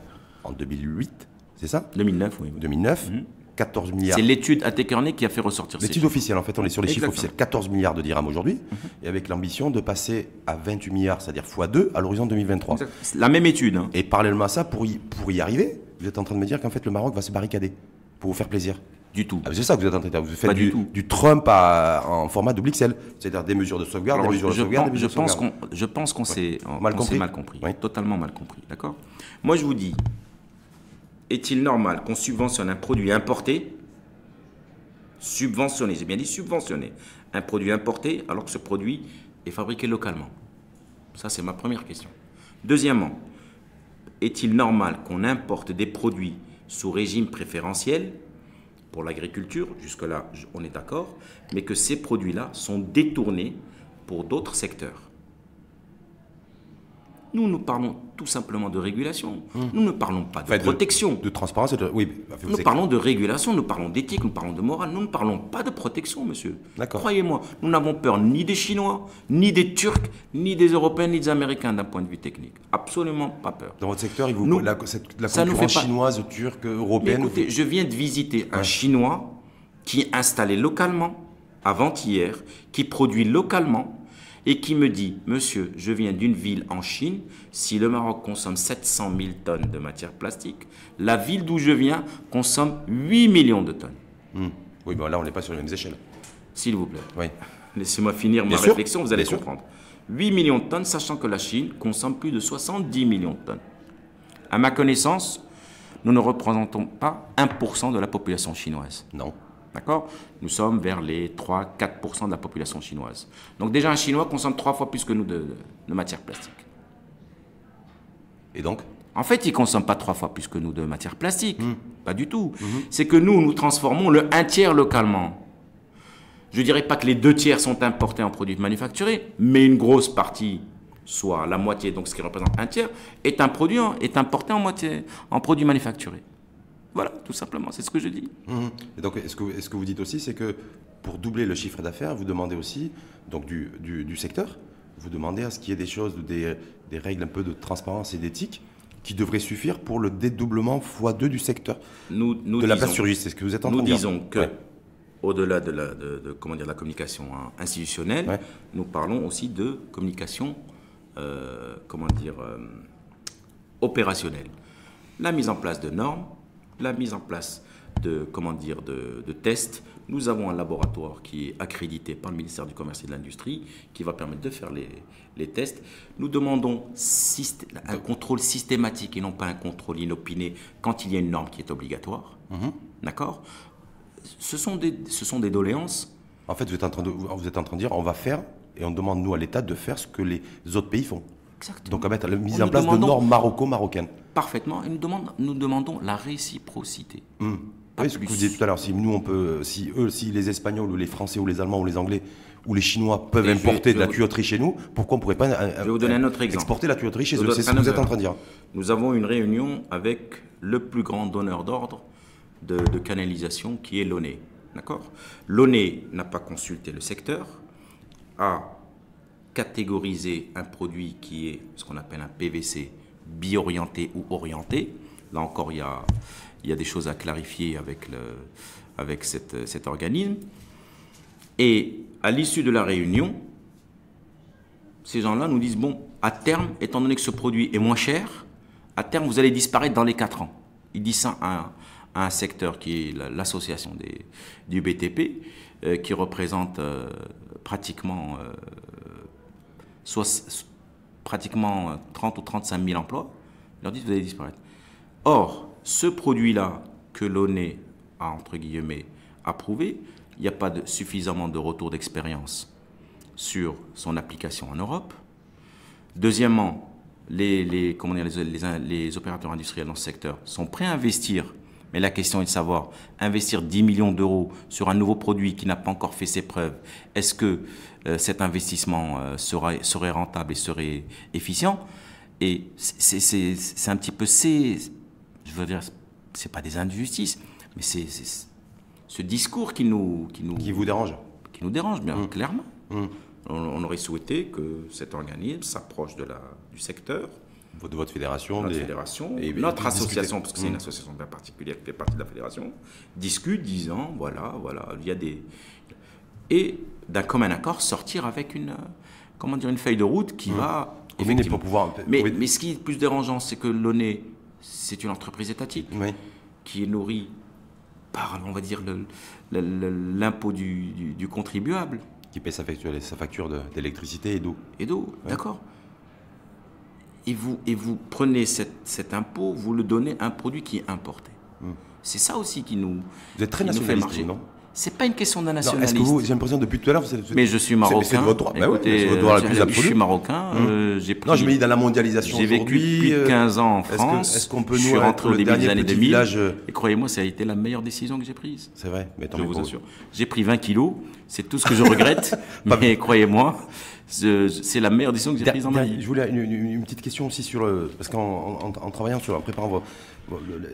en 2008, c'est ça? 2009, oui. 2009, 14 milliards. C'est l'étude à Techerney qui a fait ressortir ces L'étude chiffres. officielle, en fait, on est sur les chiffres Exactement. officiels. 14 milliards de dirhams aujourd'hui, et avec l'ambition de passer à 28 milliards, c'est-à-dire x2, à l'horizon 2023. Exact. C'est la même étude. Hein. Et parallèlement à ça, pour y arriver, vous êtes en train de me dire qu'en fait, le Maroc va se barricader pour vous faire plaisir. Du tout. Ah, c'est ça que vous êtes en train de dire. Vous faites Pas du tout. du Trump en format double XL, c'est-à-dire des mesures de sauvegarde, Alors, des mesures de sauvegarde, des mesures de sauvegarde. je pense qu'on s'est Mal on compris. s'est mal compris. Oui. Totalement mal compris. D'accord. Moi, je vous dis, est-il normal qu'on subventionne un produit importé, subventionné, j'ai bien dit subventionné, un produit importé alors que ce produit est fabriqué localement? Ça, c'est ma première question. Deuxièmement, est-il normal qu'on importe des produits sous régime préférentiel pour l'agriculture, jusque-là, on est d'accord, mais que ces produits-là sont détournés pour d'autres secteurs? Nous parlons tout simplement de régulation. Nous ne parlons pas de Enfin, protection. De transparence et de... Oui, vous Nous parlons de régulation, nous parlons d'éthique, nous parlons de morale. Nous ne parlons pas de protection, monsieur. D'accord. Croyez-moi, nous n'avons peur ni des Chinois, ni des Turcs, ni des Européens, ni des Américains d'un point de vue technique. Absolument pas peur. Dans votre secteur, Nous, la ça nous concurrence fait pas- chinoise, turque, Mais européenne... écoutez, je viens de visiter un Chinois qui est installé localement, avant-hier, qui produit localement et qui me dit, monsieur, je viens d'une ville en Chine, si le Maroc consomme 700 000 tonnes de matière plastique, la ville d'où je viens consomme 8 millions de tonnes. Oui, bon, là, on n'est pas sur les mêmes échelles. S'il vous plaît. Oui. Laissez-moi finir ma Bien sûr, réflexion, vous allez bien sûr. comprendre. 8 millions de tonnes, sachant que la Chine consomme plus de 70 millions de tonnes. À ma connaissance, nous ne représentons pas 1% de la population chinoise. Non. D'accord? Nous sommes vers les 3-4% de la population chinoise. Donc déjà, un Chinois consomme 3 fois plus que nous de matière plastique. Et donc? En fait, il ne consomme pas 3 fois plus que nous de matière plastique. Pas du tout. C'est que nous transformons le 1 tiers localement. Je ne dirais pas que les 2 tiers sont importés en produits manufacturés, mais une grosse partie, soit la moitié, donc ce qui représente 1 tiers, est importé en produits manufacturés. Voilà, tout simplement, c'est ce que je dis. Et donc, est-ce que vous dites aussi, c'est que pour doubler le chiffre d'affaires, vous demandez aussi, donc du secteur, vous demandez à ce qu'il y ait des choses, des règles un peu de transparence et d'éthique qui devraient suffire pour le dédoublement x2 du secteur Nous de la plasturgie, c'est ce que vous êtes en train Nous de dire. disons que, Ouais. au-delà de la communication institutionnelle, Ouais. nous parlons aussi de communication, opérationnelle. La mise en place de normes, la mise en place comment dire, de tests. Nous avons un laboratoire qui est accrédité par le ministère du Commerce et de l'Industrie, qui va permettre de faire les tests. Nous demandons un contrôle systématique et non pas un contrôle inopiné quand il y a une norme qui est obligatoire. D'accord ? Ce sont des doléances. En fait, vous êtes en train de dire, on va faire, et on demande, nous, à l'État, de faire ce que les autres pays font. Exactement. Donc, à mettre la mise en place de normes marocaines. Parfaitement. Et nous demandons la réciprocité. Oui, ce que vous disiez tout à l'heure, si nous, on peut, si les Espagnols, ou les Français, ou les Allemands, ou les Anglais, ou les Chinois peuvent importer de la tuyauterie chez nous, pourquoi on ne pourrait pas je vais vous donner un autre exemple. Exporter la tuyauterie chez eux? C'est ce que vous êtes en train de dire. Nous avons une réunion avec le plus grand donneur d'ordre de canalisation, qui est l'ONE. D'accord ? L'ONE n'a pas consulté le secteur, a catégorisé un produit qui est ce qu'on appelle un PVC bi-orienté ou orienté. Là encore, il y a des choses à clarifier avec cet organisme. Et à l'issue de la réunion, ces gens-là nous disent, bon, à terme, étant donné que ce produit est moins cher, à terme, vous allez disparaître dans les 4 ans. Ils disent ça à un secteur qui est l'association du BTP, qui représente pratiquement 30 ou 35 000 emplois. Ils leur disent, vous allez disparaître. Or, ce produit-là que l'ONE a, entre guillemets, approuvé, il n'y a pas suffisamment de retour d'expérience sur son application en Europe. Deuxièmement, les opérateurs industriels dans ce secteur sont prêts à investir, mais la question est de savoir, investir 10 millions d'euros sur un nouveau produit qui n'a pas encore fait ses preuves, est-ce que cet investissement serait rentable et serait efficient? Et c'est un petit peu, je veux dire, c'est pas des injustices, mais c'est ce discours qui vous dérange, qui nous dérange bien clairement. On aurait souhaité que cet organisme s'approche du secteur, de votre fédération, et notre association, parce que c'est une association bien particulière qui fait partie de la fédération, discute disant voilà, il y a et d'un commun accord sortir avec une feuille de route qui va effectivement. Mais ce qui est plus dérangeant, c'est que l'ONE, c'est une entreprise étatique qui est nourrie par, on va dire, l'impôt du contribuable. Qui paie sa facture d'électricité et d'eau. D'accord. Et vous prenez cet impôt, vous le donnez à un produit qui est importé. C'est ça aussi qui nous Vous êtes très nationaliste, non ? C'est pas une question d'un nationaliste. Est-ce que j'ai l'impression depuis tout à l'heure, mais je suis marocain. C'est votre droit. Écoutez, votre droit le plus absolu. Je suis marocain. Non, je me dis dans la mondialisation. J'ai vécu depuis 15 ans en France. Est-ce qu'on peut je suis rentré au début des années 2000. Et croyez-moi, ça a été la meilleure décision que j'ai prise. C'est vrai, mais je vous assure. J'ai pris 20 kilos. C'est tout ce que je regrette. Mais croyez-moi, c'est la meilleure décision que j'ai prise dans ma vie. Je voulais une petite question aussi sur parce qu'en travaillant en préparant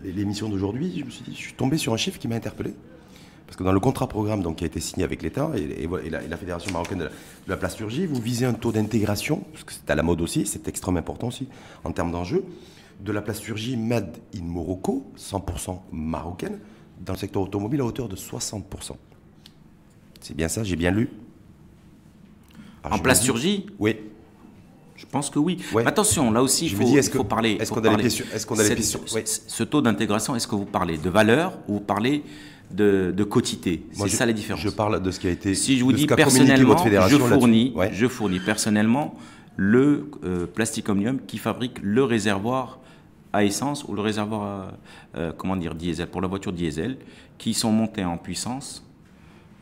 l'émission d'aujourd'hui, je suis tombé sur un chiffre qui m'a interpellé. Parce que dans le contrat programme donc, qui a été signé avec l'État et la Fédération marocaine de la plasturgie, vous visez un taux d'intégration, parce que c'est à la mode aussi, c'est extrêmement important aussi en termes d'enjeux, de la plasturgie made in Morocco, 100% marocaine, dans le secteur automobile à hauteur de 60%. C'est bien ça, j'ai bien lu? En plasturgie? Oui. Je pense que oui. Ouais. Attention, là aussi, il faut parler. Est-ce qu'on a les pieds sur ce taux d'intégration, est-ce que vous parlez de valeur ou vous parlez de quotité? C'est ça la différence. Je parle de ce qui a été. Si je vous dis personnellement, je fournis personnellement le Plastic Omnium qui fabrique le réservoir à essence ou le réservoir diesel pour la voiture diesel, qui sont montés en puissance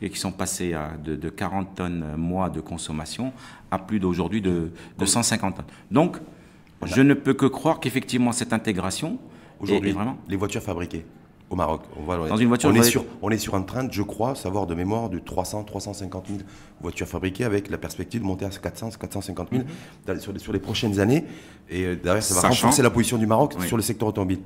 et qui sont passés de 40 tonnes mois de consommation à plus d'aujourd'hui de 150 tonnes. Donc, je ne peux que croire qu'effectivement cette intégration aujourd'hui, vraiment les voitures fabriquées au Maroc, dans une voiture, on est sur un train, je crois, savoir de mémoire, de 350 000 voitures fabriquées avec la perspective de monter à 450 000 sur les prochaines années. Et derrière, ça va renforcer la position du Maroc sur le secteur automobile.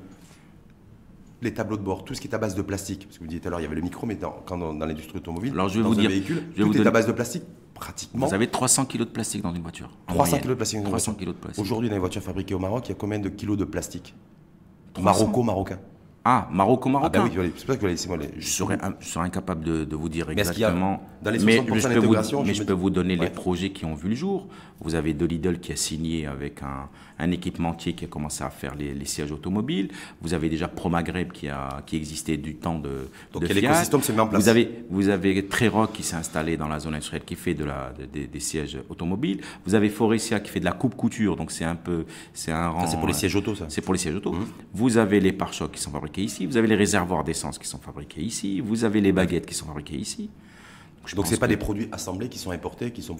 Les tableaux de bord, tout ce qui est à base de plastique, parce que vous disiez tout à l'heure, il y avait le micro, mais dans l'industrie automobile, alors, je vais vous dire, véhicule, tout est à base de plastique, pratiquement. Vous avez 300 kg de plastique dans une voiture. 300 kg de plastique dans une voiture. 300 kg de plastique. Aujourd'hui, dans les voitures fabriquées au Maroc, il y a combien de kilos de plastique? Marocain. Ah, marocain. Ah ben oui, c'est pour ça que laissez-moi les... Je serais incapable de vous dire Mais exactement. dans les 60% d'intégration, je peux vous donner les projets qui ont vu le jour. Vous avez de Lidl qui a signé avec un équipementier qui a commencé à faire les sièges automobiles. Vous avez déjà Promaghreb qui existait du temps de Donc Fiat. l'écosystème se met en place. Vous avez Treroc qui s'est installé dans la zone industrielle qui fait des sièges automobiles. Vous avez Forestia qui fait de la coupe-couture. Donc c'est un rang. C'est pour les sièges auto, ça. C'est pour les sièges auto. Vous avez les pare-chocs qui sont fabriqués ici, vous avez les réservoirs d'essence qui sont fabriqués ici, vous avez les baguettes qui sont fabriquées ici. Donc ce n'est pas des produits assemblés qui sont importés, qui sont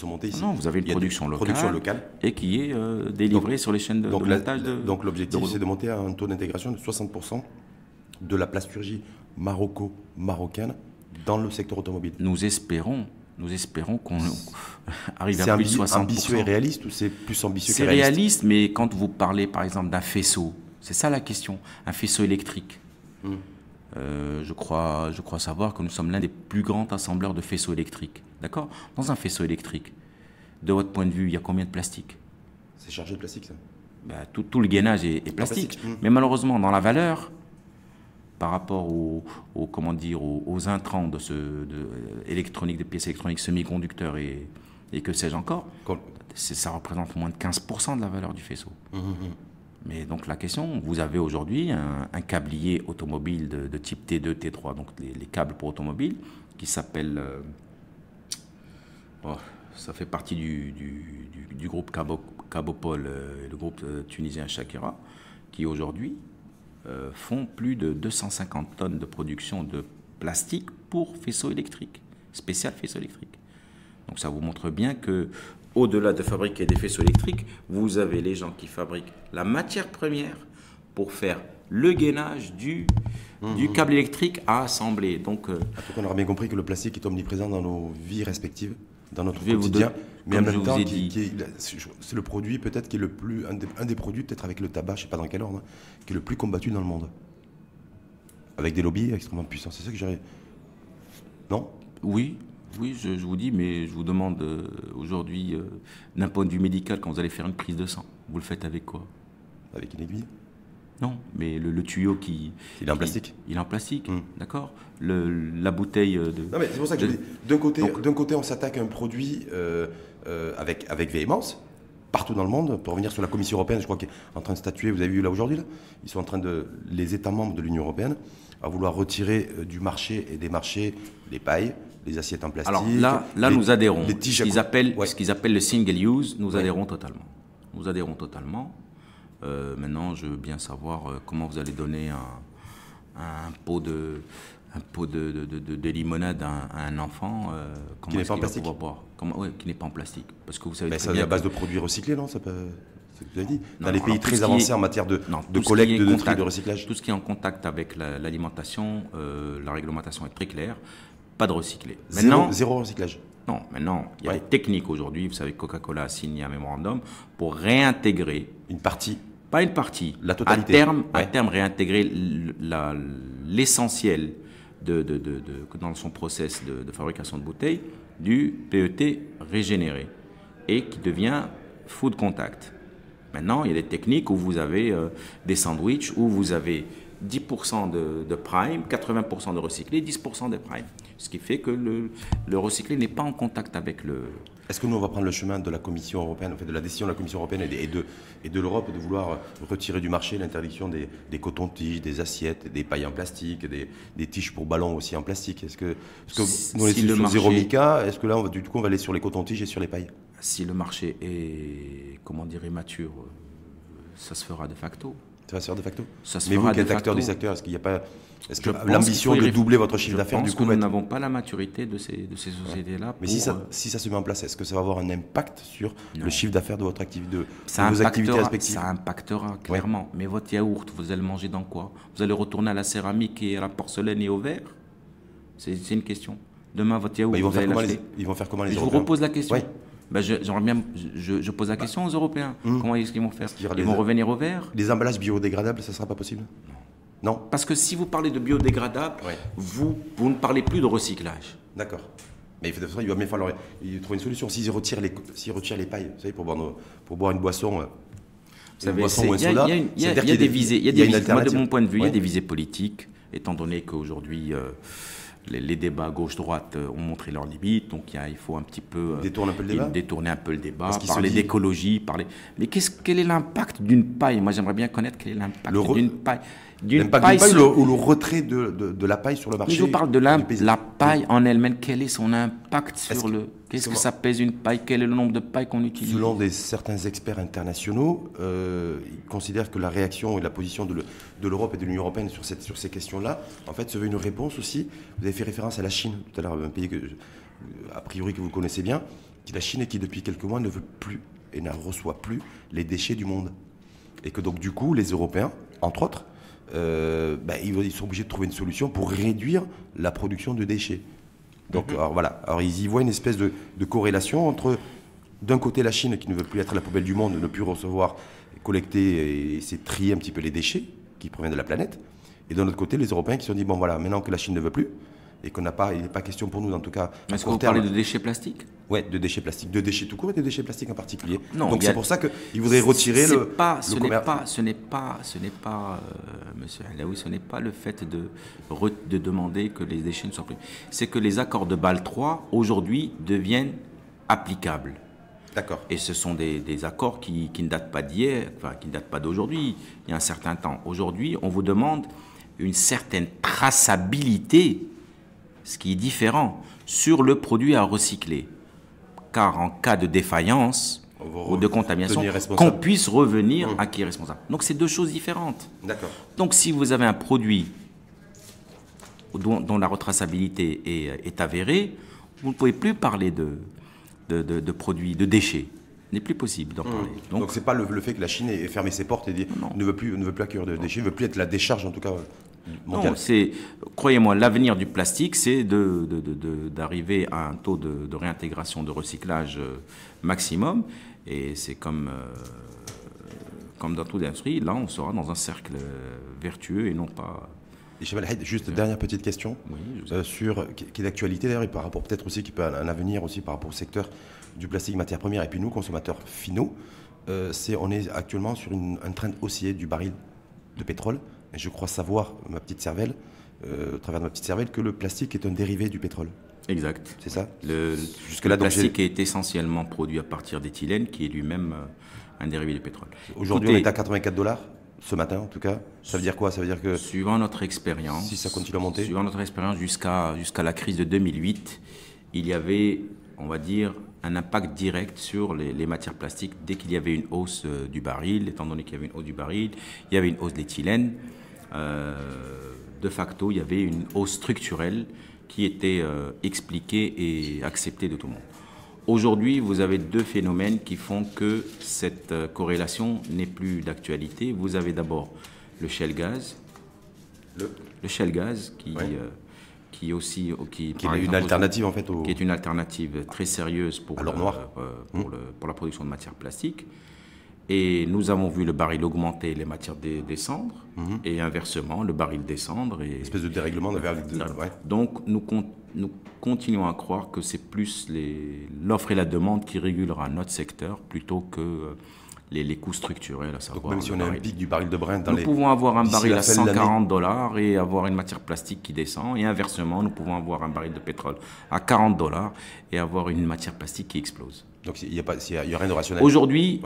montés ici. Non, vous avez une production locale et qui est délivrée sur les chaînes de montage. Donc l'objectif, c'est de monter à un taux d'intégration de 60% de la plasturgie marocaine dans le secteur automobile. Nous espérons qu'on arrive à plus de 60%. C'est ambitieux et réaliste ou c'est plus ambitieux que réaliste? C'est réaliste, mais quand vous parlez par exemple d'un faisceau, c'est ça la question, un faisceau électrique. Je crois savoir que nous sommes l'un des plus grands assembleurs de faisceaux électriques. D'accord? Dans un faisceau électrique, de votre point de vue, il y a combien de plastique? C'est chargé de plastique, ça. Tout le gainage est plastique. Mais malheureusement, dans la valeur, par rapport aux intrants électroniques, des pièces électroniques, semi-conducteurs et que sais-je encore, ça représente moins de 15% de la valeur du faisceau. Mais donc la question, vous avez aujourd'hui un câblier automobile de type T2, T3, donc les câbles pour automobile, qui s'appelle... ça fait partie du groupe Cabopol, le groupe tunisien Shakira, qui aujourd'hui font plus de 250 tonnes de production de plastique pour faisceaux électriques, spécial faisceaux électriques. Donc ça vous montre bien que au-delà de fabriquer des faisceaux électriques, vous avez les gens qui fabriquent la matière première pour faire le gainage du câble électrique à assembler. Donc, on aura bien compris que le plastique est omniprésent dans nos vies respectives, dans notre quotidien. Mais en même temps, c'est le produit peut-être qui est un des produits, peut-être avec le tabac, je ne sais pas dans quel ordre, qui est le plus combattu dans le monde. Avec des lobbies extrêmement puissants. C'est ça que j'aurais... Non? Oui, je vous dis, mais je vous demande aujourd'hui, d'un point de vue médical, quand vous allez faire une prise de sang, vous le faites avec quoi? Avec une aiguille? Non, mais le tuyau qui... Il est en plastique? Il est en plastique, d'accord. La bouteille de... Non, mais c'est pour ça que je dis, d'un côté, on s'attaque à un produit avec véhémence, partout dans le monde. Pour revenir sur la Commission européenne, je crois qu'elle est en train de statuer, vous avez vu là aujourd'hui, ils sont en train les États membres de l'Union européenne, à vouloir retirer du marché et des marchés les pailles, les assiettes en plastique. Alors là nous adhérons. Ce qu'ils appellent le single use, nous adhérons totalement. Nous adhérons totalement. Maintenant, je veux bien savoir comment vous allez donner un pot de limonade à un enfant. Qui n'est pas en plastique. Qui n'est pas en plastique. Parce que vous savez c'est à base de produits recyclés, non? C'est ce que vous avez dit. Dans les pays très avancés en matière de collecte, de tri, de recyclage. Tout ce qui est en contact avec l'alimentation, la réglementation est très claire. Pas de recyclé. Zéro recyclage. Non, maintenant, il y a des techniques aujourd'hui. Vous savez que Coca-Cola a signé un mémorandum pour réintégrer... Une partie. Pas une partie. La totalité. À terme, réintégrer l'essentiel dans son process de fabrication de bouteilles du PET régénéré et qui devient food contact. Maintenant, il y a des techniques où vous avez des sandwichs, où vous avez 10% de prime, 80% de recyclé, 10% de prime. Ce qui fait que le recyclé n'est pas en contact avec le... Est-ce que nous, on va prendre le chemin de la Commission européenne, en fait, de la décision de la Commission européenne et de l'Europe de vouloir retirer du marché l'interdiction des cotons-tiges, des assiettes, des pailles en plastique, des tiges pour ballons aussi en plastique? Est-ce que nous, on est sur zéro mica, est-ce que là, du coup, on va aller sur les cotons-tiges et sur les pailles? Si le marché est, mature, ça se fera de facto. Ça va se faire de facto. Mais vous qui êtes acteur du secteur, est-ce qu'il n'y a pas l'ambition de doubler votre chiffre d'affaires du coup? Nous n'avons pas la maturité de ces sociétés-là. Mais si ça se met en place, est-ce que ça va avoir un impact sur le chiffre d'affaires de votre activité, vos activités respectives? Ça impactera clairement. Mais votre yaourt, vous allez le manger dans quoi? Vous allez retourner à la céramique et à la porcelaine et au verre? C'est une question. Demain, votre yaourt, vous allez l'acheter. Ils vont faire comment les Européens? Je vous repose la question. Je pose la question aux Européens. Comment est-ce qu'ils vont faire? Ils vont revenir au verre? Les emballages biodégradables, ça ne sera pas possible? Non. Parce que si vous parlez de biodégradable, vous ne parlez plus de recyclage. D'accord. Mais il va bien falloir trouver une solution. S'ils retirent les pailles, vous savez, pour boire une boisson... Vous savez, boisson ou un soda, il y a des visées. Moi, de mon point de vue, il y a Ouais. des visées politiques, étant donné qu'aujourd'hui, les débats gauche-droite ont montré leurs limites. Donc, il faut un petit peu Détourne un peu le débat. détourner un peu le débat, Parce qu'il se parler dit- d'écologie, parler. Mais quel est l'impact d'une paille? Moi, j'aimerais bien connaître quel est l'impact d'une paille. L'impact d'une paille ou le retrait de la paille sur le marché. Je vous parle de du paysage. la paille en elle-même. Quel est son impact sur le... Qu'est-ce que comment- ça pèse une paille? Quel est le nombre de pailles qu'on utilise? Selon certains experts internationaux, ils considèrent que la réaction et la position de l'Europe et de l'Union européenne sur ces questions-là, en fait, se veut une réponse aussi. Vous avez fait référence à la Chine tout à l'heure, un pays a priori que vous connaissez bien, la Chine qui depuis quelques mois ne veut plus et ne reçoit plus les déchets du monde. Et que donc du coup, les Européens, entre autres, ils sont obligés de trouver une solution pour réduire la production de déchets. Donc alors, voilà, alors ils y voient une espèce de corrélation entre d'un côté la Chine qui ne veut plus être la poubelle du monde, ne plus recevoir, collecter et c'est trier un petit peu les déchets qui proviennent de la planète, et d'un autre côté les Européens qui se sont dit bon voilà, maintenant que la Chine ne veut plus et qu'il n'est pas question pour nous en tout cas. Est-ce que vous parlez de déchets plastiques? Ouais, de déchets plastiques, de déchets tout court et de déchets plastiques en particulier. Non, donc c'est pour ça qu'ils voudraient retirer le commerce. Ce n'est pas, monsieur Alaoui, ce n'est pas le fait de demander que les déchets ne soient plus. C'est que les accords de Bâle 3 aujourd'hui deviennent applicables. D'accord. Et ce sont des accords qui ne datent pas d'hier, enfin qui ne datent pas d'aujourd'hui, il y a un certain temps. Aujourd'hui, on vous demande une certaine traçabilité, ce qui est différent, sur le produit à recycler. Car en cas de défaillance ou de contamination, qu'on puisse revenir à qui est responsable. Donc c'est deux choses différentes. D'accord. Donc si vous avez un produit dont la retraçabilité est avérée, vous ne pouvez plus parler de produits, de déchets. Il n'est plus possible d'en parler. Donc c'est pas le fait que la Chine ait fermé ses portes et ne veut plus accueillir de déchets, ne veut plus être la décharge en tout cas mondiale. Non, croyez-moi, l'avenir du plastique, c'est d'arriver à un taux de réintégration, de recyclage maximum. Et c'est comme dans toute l'industrie, là on sera dans un cercle vertueux et non pas... Et Cheb El Had, juste dernière petite question Oui, qui est d'actualité d'ailleurs et par rapport peut-être aussi qui peut un avenir aussi par rapport au secteur du plastique matière première et puis nous consommateurs finaux, on est actuellement sur un trend haussier du baril de pétrole et je crois savoir ma petite cervelle au travers de ma petite cervelle que le plastique est un dérivé du pétrole. Exact. C'est ça. Le plastique est essentiellement produit à partir d'éthylène qui est lui-même un dérivé du pétrole. Aujourd'hui on est à 84 $. Ce matin, en tout cas, ça veut dire quoi? Ça veut dire que suivant notre expérience, si ça continue à monter, suivant notre expérience jusqu'à la crise de 2008, il y avait, on va dire, un impact direct sur les matières plastiques dès qu'il y avait une hausse du baril. Étant donné qu'il y avait une hausse du baril, il y avait une hausse de l'éthylène. De facto, il y avait une hausse structurelle qui était expliquée et acceptée de tout le monde. Aujourd'hui, vous avez deux phénomènes qui font que cette corrélation n'est plus d'actualité. Vous avez d'abord le shale gas, le shale gas qui est une alternative en fait qui est une alternative très sérieuse pour l'or noir, pour la production de matières plastiques. Et nous avons vu le baril augmenter, les matières descendre, et inversement, le baril descendre. Une espèce de dérèglement vers Donc, nous continuons à croire que c'est plus l'offre et la demande qui régulera notre secteur plutôt que les coûts structurels, à savoir. Donc, même si on a un pic du baril de Brent nous pouvons avoir un baril à 140 $ et avoir une matière plastique qui descend, et inversement, nous pouvons avoir un baril de pétrole à 40 $ et avoir une matière plastique qui explose. Donc, il n'y a rien de rationnel. Aujourd'hui,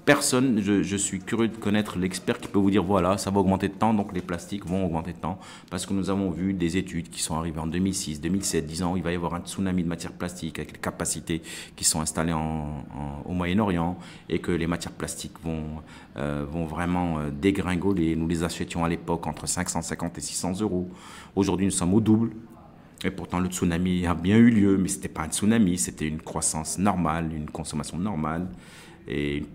personne, je suis curieux de connaître l'expert qui peut vous dire voilà, ça va augmenter de temps, donc les plastiques vont augmenter de temps. Parce que nous avons vu des études qui sont arrivées en 2006, 2007, disant qu'il va y avoir un tsunami de matières plastiques avec les capacités qui sont installées au Moyen-Orient et que les matières plastiques vont vraiment dégringoler. Nous les achetions à l'époque entre 550 et 600 €. Aujourd'hui, nous sommes au double. Et pourtant, le tsunami a bien eu lieu, mais ce n'était pas un tsunami, c'était une croissance normale, une consommation normale. Et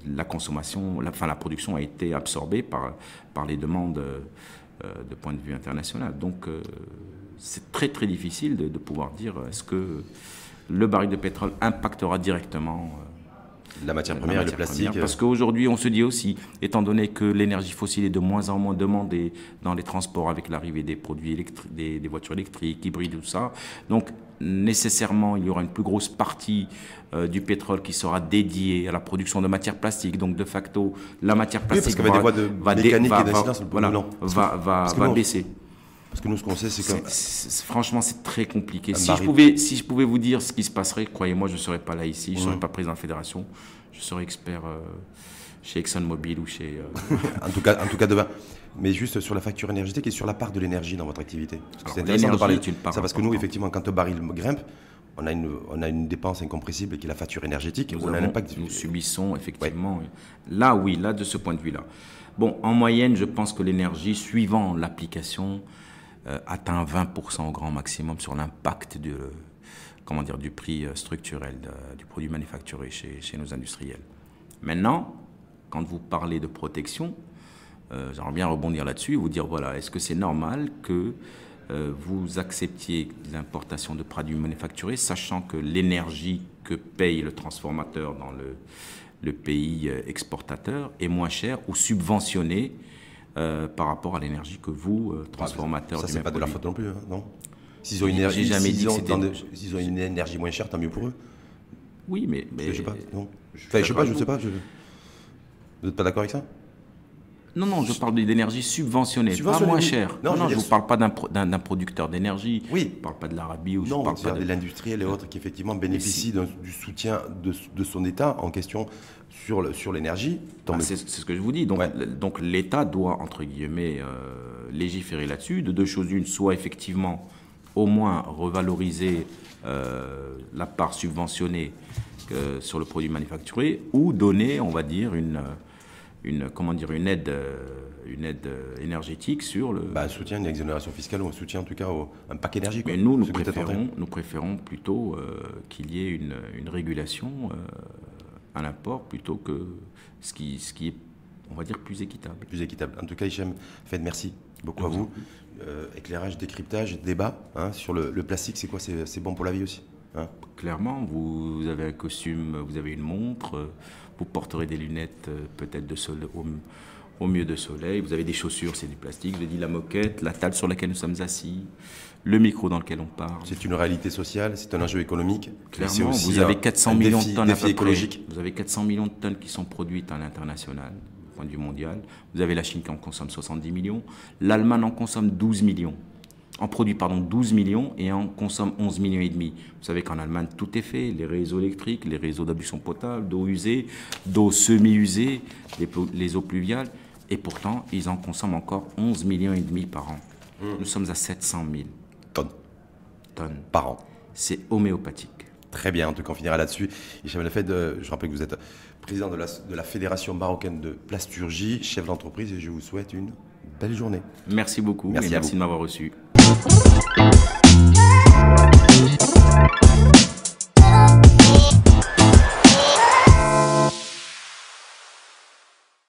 la production a été absorbée par les demandes de point de vue international. Donc, c'est très très difficile de pouvoir dire est-ce que le baril de pétrole impactera directement. La matière première et le plastique. Parce qu'aujourd'hui, on se dit aussi, étant donné que l'énergie fossile est de moins en moins demandée dans les transports avec l'arrivée des produits électriques, des voitures électriques, hybrides, tout ça, donc nécessairement, il y aura une plus grosse partie du pétrole qui sera dédiée à la production de matières plastiques. Donc, de facto, la matière plastique va baisser. Parce que nous, ce qu'on sait, c'est que... Franchement, c'est très compliqué. Si je pouvais vous dire ce qui se passerait, croyez-moi, je ne serais pas là ici, je ne serais pas président de la fédération, je serais expert chez ExxonMobil ou chez... en tout cas, demain. Mais juste sur la facture énergétique et sur la part de l'énergie dans votre activité. C'est intéressant de parler de ça, parce que nous, effectivement, quand le baril grimpe, on a une dépense incompressible qui est la facture énergétique. Nous subissons, effectivement... Ouais. Là, oui, là, de ce point de vue-là. Bon, en moyenne, je pense que l'énergie, suivant l'application... atteint 20% au grand maximum sur l'impact du prix structurel du produit manufacturé chez nos industriels. Maintenant, quand vous parlez de protection, j'aimerais bien rebondir là-dessus et vous dire, voilà, est-ce que c'est normal que vous acceptiez l'importation de produits manufacturés, sachant que l'énergie que paye le transformateur dans le pays exportateur est moins chère ou subventionnée par rapport à l'énergie que vous, transformateur ça, du c'est même pas produit. de leur faute non plus, hein, non. S'ils ont une énergie moins chère, tant mieux pour eux. Oui, mais je sais pas, non. Je sais pas. Vous n'êtes pas d'accord avec ça? Non, je parle d'énergie subventionnée, pas moins chère. Non, je ne vous parle pas d'un producteur d'énergie. Oui. Je ne parle pas de l'Arabie. Ou non, je parle pas de l'industriel et autres qui effectivement bénéficient du soutien de son État en question sur l'énergie. C'est ce que je vous dis. Donc l'État doit, entre guillemets, légiférer là-dessus. De deux choses une, soit effectivement au moins revaloriser la part subventionnée sur le produit manufacturé, ou donner, on va dire, une aide énergétique sur le... un soutien, une exonération fiscale ou un soutien en tout cas un pack énergie. Mais nous préférons plutôt qu'il y ait une régulation à l'import plutôt que ce qui est, on va dire, plus équitable. Plus équitable. En tout cas, Hichem Fed, merci beaucoup à vous. Éclairage, décryptage, débat sur le plastique, c'est quoi? C'est bon pour la vie aussi, hein? Clairement, vous avez un costume, vous avez une montre, vous porterez des lunettes peut-être au mieux de soleil, vous avez des chaussures, c'est du plastique, je dis la moquette, la table sur laquelle nous sommes assis, le micro dans lequel on parle. C'est une réalité sociale, c'est un enjeu économique. Clairement, vous avez 400 millions de tonnes à peu près. Vous avez 400 millions de tonnes qui sont produites à l'international, au point de vue mondial. Vous avez la Chine qui en consomme 70 millions, l'Allemagne en consomme 12 millions. En produit 12 millions et en consomme 11 millions et demi. Vous savez qu'en Allemagne, tout est fait. Les réseaux électriques, les réseaux d'adduction potable, d'eau usée, d'eau semi-usée, les eaux pluviales. Et pourtant, ils en consomment encore 11 millions et demi par an. Nous sommes à 700 000 tonnes par an. C'est homéopathique. Très bien, en tout cas, on finira là-dessus. Hichem Fed, je rappelle que vous êtes président de la Fédération marocaine de plasturgie, chef d'entreprise, et je vous souhaite une belle journée. Merci beaucoup et merci de m'avoir reçu.